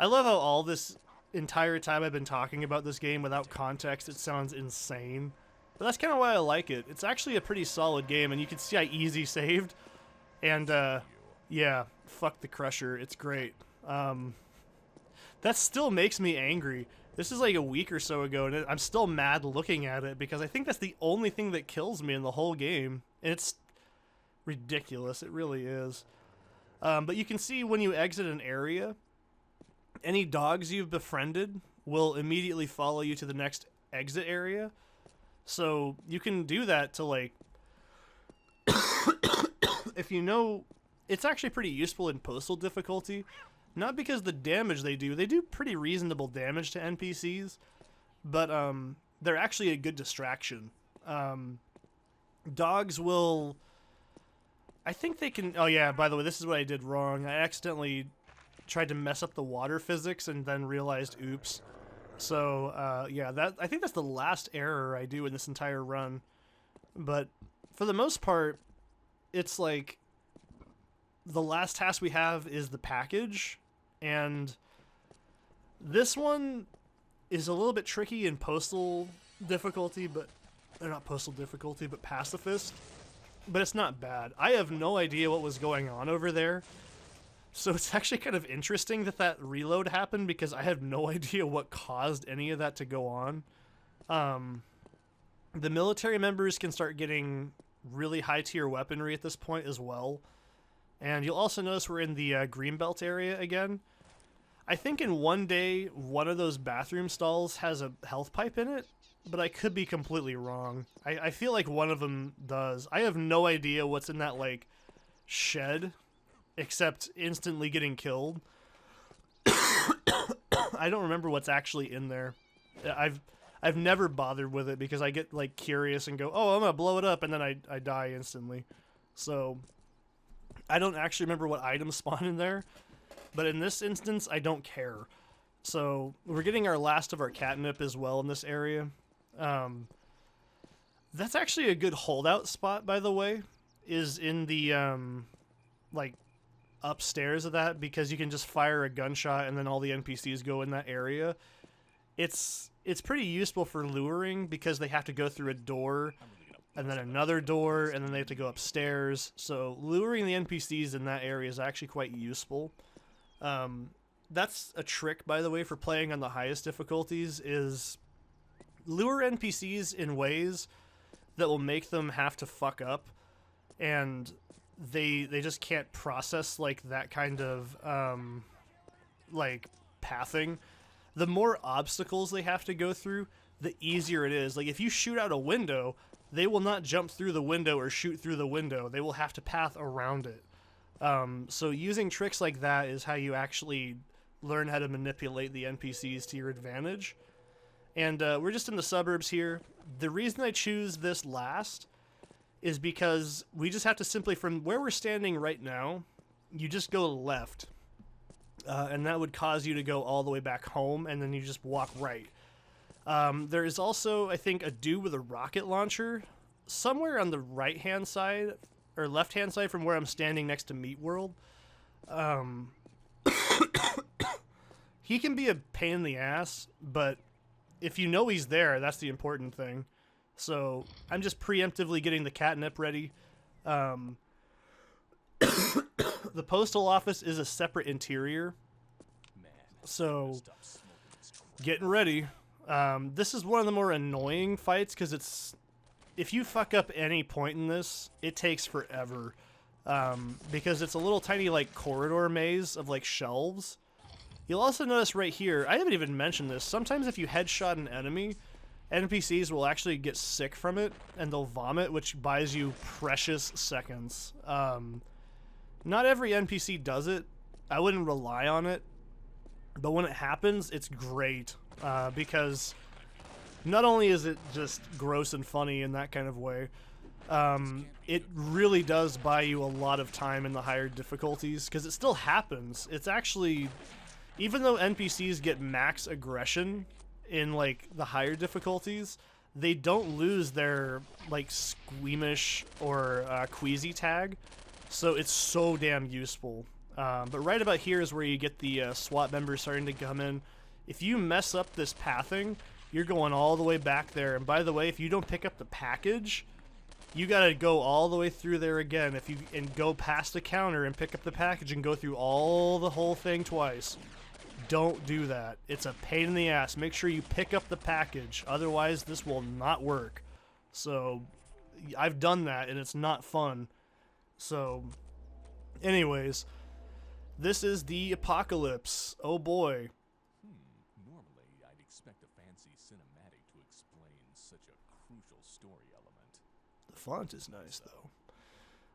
I love how all this entire time I've been talking about this game without context, it sounds insane. But that's kind of why I like it. It's actually a pretty solid game, and you can see I easy saved. And, yeah, fuck the Crusher. It's great. That still makes me angry. This is like a week or so ago, and I'm still mad looking at it because I think that's the only thing that kills me in the whole game. And it's ridiculous. It really is. But you can see when you exit an area, any dogs you've befriended will immediately follow you to the next exit area. So you can do that to, like... if you know... It's actually pretty useful in Postal difficulty. Not because the damage they do pretty reasonable damage to NPCs, but they're actually a good distraction. Dogs will... I think they can... Oh yeah, by the way, this is what I did wrong. I accidentally tried to mess up the water physics and then realized, oops. So, yeah, I think that's the last error I do in this entire run. But for the most part, it's like... The last task we have is the package, and this one is a little bit tricky in Postal difficulty, but... Or not Postal difficulty, but Pacifist. But it's not bad. I have no idea what was going on over there. So it's actually kind of interesting that that reload happened, because I have no idea what caused any of that to go on. The military members can start getting really high-tier weaponry at this point as well. And you'll also notice we're in the Greenbelt area again. I think in one day, one of those bathroom stalls has a health pipe in it, but I could be completely wrong. I feel like one of them does. I have no idea what's in that, like, shed, except instantly getting killed. I don't remember what's actually in there. I've never bothered with it because I get, like, curious and go, oh, I'm gonna blow it up, and then I die instantly. So... I don't actually remember what items spawn in there, but in this instance, I don't care. So, we're getting our last of our catnip as well in this area. That's actually a good holdout spot, by the way, is in the, like, upstairs of that, because you can just fire a gunshot and then all the NPCs go in that area. It's pretty useful for luring, because they have to go through a door. and then another door, and then they have to go upstairs. So luring the NPCs in that area is actually quite useful. That's a trick, by the way, for playing on the highest difficulties, is lure NPCs in ways that will make them have to fuck up, and they just can't process like that kind of like pathing. The more obstacles they have to go through, the easier it is. Like if you shoot out a window, they will not jump through the window or shoot through the window. They will have to path around it. So using tricks like that is how you actually learn how to manipulate the NPCs to your advantage. And we're just in the suburbs here. The reason I choose this last is because we just have to simply, from where we're standing right now, you just go left. And that would cause you to go all the way back home, and then you just walk right. There is also, I think, a dude with a rocket launcher somewhere on the right-hand side, or left-hand side from where I'm standing next to Meat World. He can be a pain in the ass, but if you know he's there, that's the important thing. So I'm just preemptively getting the catnip ready. The postal office is a separate interior, so getting ready. This is one of the more annoying fights because it's, if you fuck up any point in this, it takes forever, because it's a little tiny like corridor maze of like shelves. You'll also notice right here, I haven't even mentioned this, sometimes if you headshot an enemy, NPCs will actually get sick from it and they'll vomit, which buys you precious seconds. Not every NPC does it. I wouldn't rely on it, but when it happens, it's great, because not only is it just gross and funny in that kind of way, it really does buy you a lot of time in the higher difficulties, because it still happens. It's actually, even though NPCs get max aggression in like the higher difficulties, they don't lose their like squeamish or queasy tag, so it's so damn useful. But right about here is where you get the SWAT members starting to come in. If you mess up this pathing, you're going all the way back there. And by the way, if you don't pick up the package, you gotta go all the way through there again. If you and go past the counter and pick up the package and go through the whole thing twice. Don't do that. It's a pain in the ass. Make sure you pick up the package. Otherwise, this will not work. So, I've done that, and it's not fun. So, anyways, this is the apocalypse. Oh boy. Normally, I'd expect a fancy cinematic to explain such a crucial story element. The font is nice,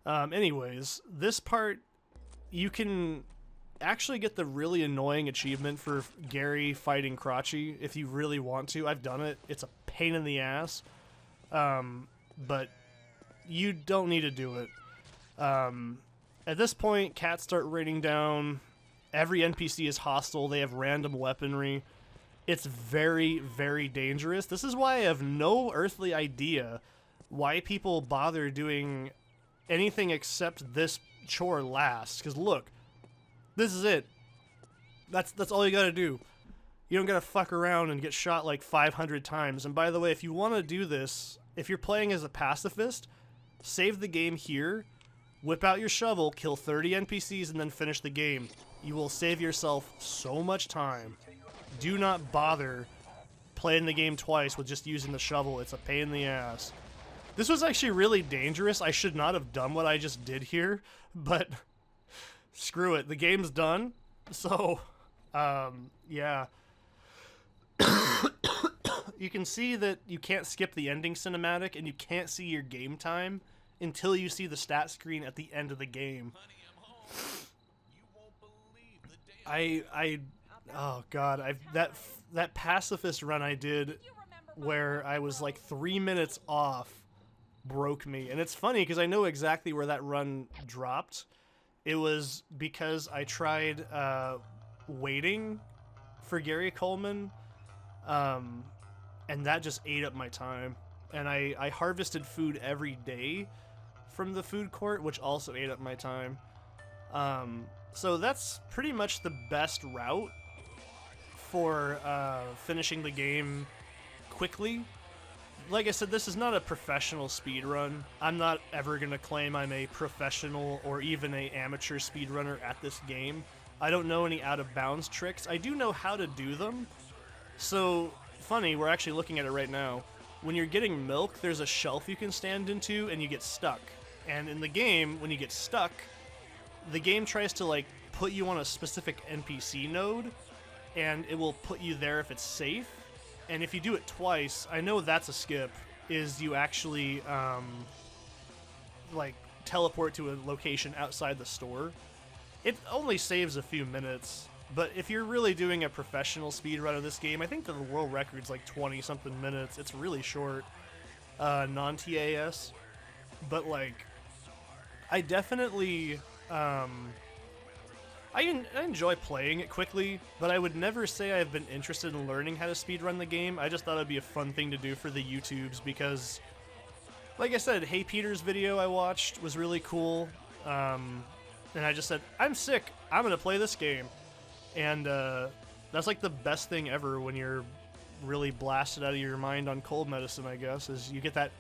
though. Anyways, this part, you can actually get the really annoying achievement for Gary fighting Crotchy if you really want to. I've done it. It's a pain in the ass. But you don't need to do it. At this point, cats start raining down. Every NPC is hostile. They have random weaponry. It's very, very dangerous. This is why I have no earthly idea why people bother doing anything except this chore last. Because look, this is it. That's all you gotta do. You don't gotta fuck around and get shot like 500 times. And by the way, if you want to do this, if you're playing as a pacifist, save the game here, whip out your shovel, kill 30 NPCs, and then finish the game. You will save yourself so much time. Do not bother playing the game twice with just using the shovel. It's a pain in the ass. This was actually really dangerous. I should not have done what I just did here, but screw it. The game's done. So, yeah. You can see that you can't skip the ending cinematic, and you can't see your game time until you see the stat screen at the end of the game. Honey, I'm home. You won't believe the day oh god, that pacifist run I did where I was like 3 minutes off broke me. And it's funny because I know exactly where that run dropped. It was because I tried waiting for Gary Coleman, and that just ate up my time. And I harvested food every day from the food court, which also ate up my time. So that's pretty much the best route for finishing the game quickly. like I said, this is not a professional speedrun. I'm not ever going to claim I'm a professional or even a amateur speedrunner at this game. I don't know any out-of-bounds tricks. I do know how to do them. So, funny, we're actually looking at it right now. When you're getting milk, there's a shelf you can stand into and you get stuck. And in the game, when you get stuck, the game tries to like put you on a specific NPC node, and it will put you there if it's safe. And if you do it twice, I know that's a skip, is you actually like teleport to a location outside the store. It only saves a few minutes, but if you're really doing a professional speedrun of this game, I think the world record's like 20-something minutes. It's really short, non-TAS. But like, I definitely, I enjoy playing it quickly, but I would never say I've been interested in learning how to speedrun the game. I just thought it'd be a fun thing to do for the YouTubes because, like I said, Hey Peter's video I watched was really cool. And I just said, I'm sick, I'm gonna play this game. And that's like the best thing ever when you're really blasted out of your mind on cold medicine, I guess, is you get that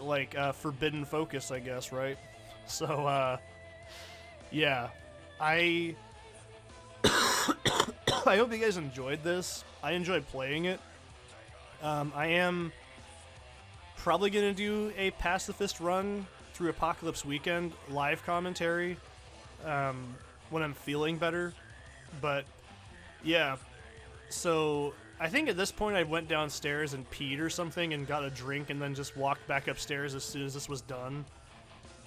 like forbidden focus, I guess, right? So, yeah. I hope you guys enjoyed this. I enjoyed playing it. I am probably gonna do a pacifist run through Apocalypse Weekend live commentary when I'm feeling better. But yeah, so I think at this point I went downstairs and peed or something and got a drink and then just walked back upstairs as soon as this was done.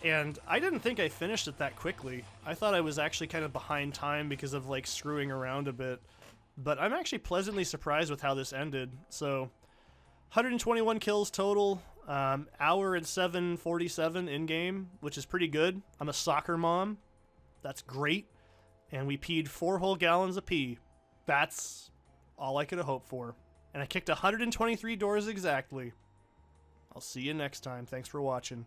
And I didn't think I finished it that quickly. I thought I was actually kind of behind time because of like screwing around a bit. But I'm actually pleasantly surprised with how this ended. So 121 kills total, hour and 7:47 in-game, which is pretty good. I'm a soccer mom. That's great. And we peed 4 whole gallons of pee. That's all I could have hoped for. And I kicked 123 doors exactly. I'll see you next time. Thanks for watching.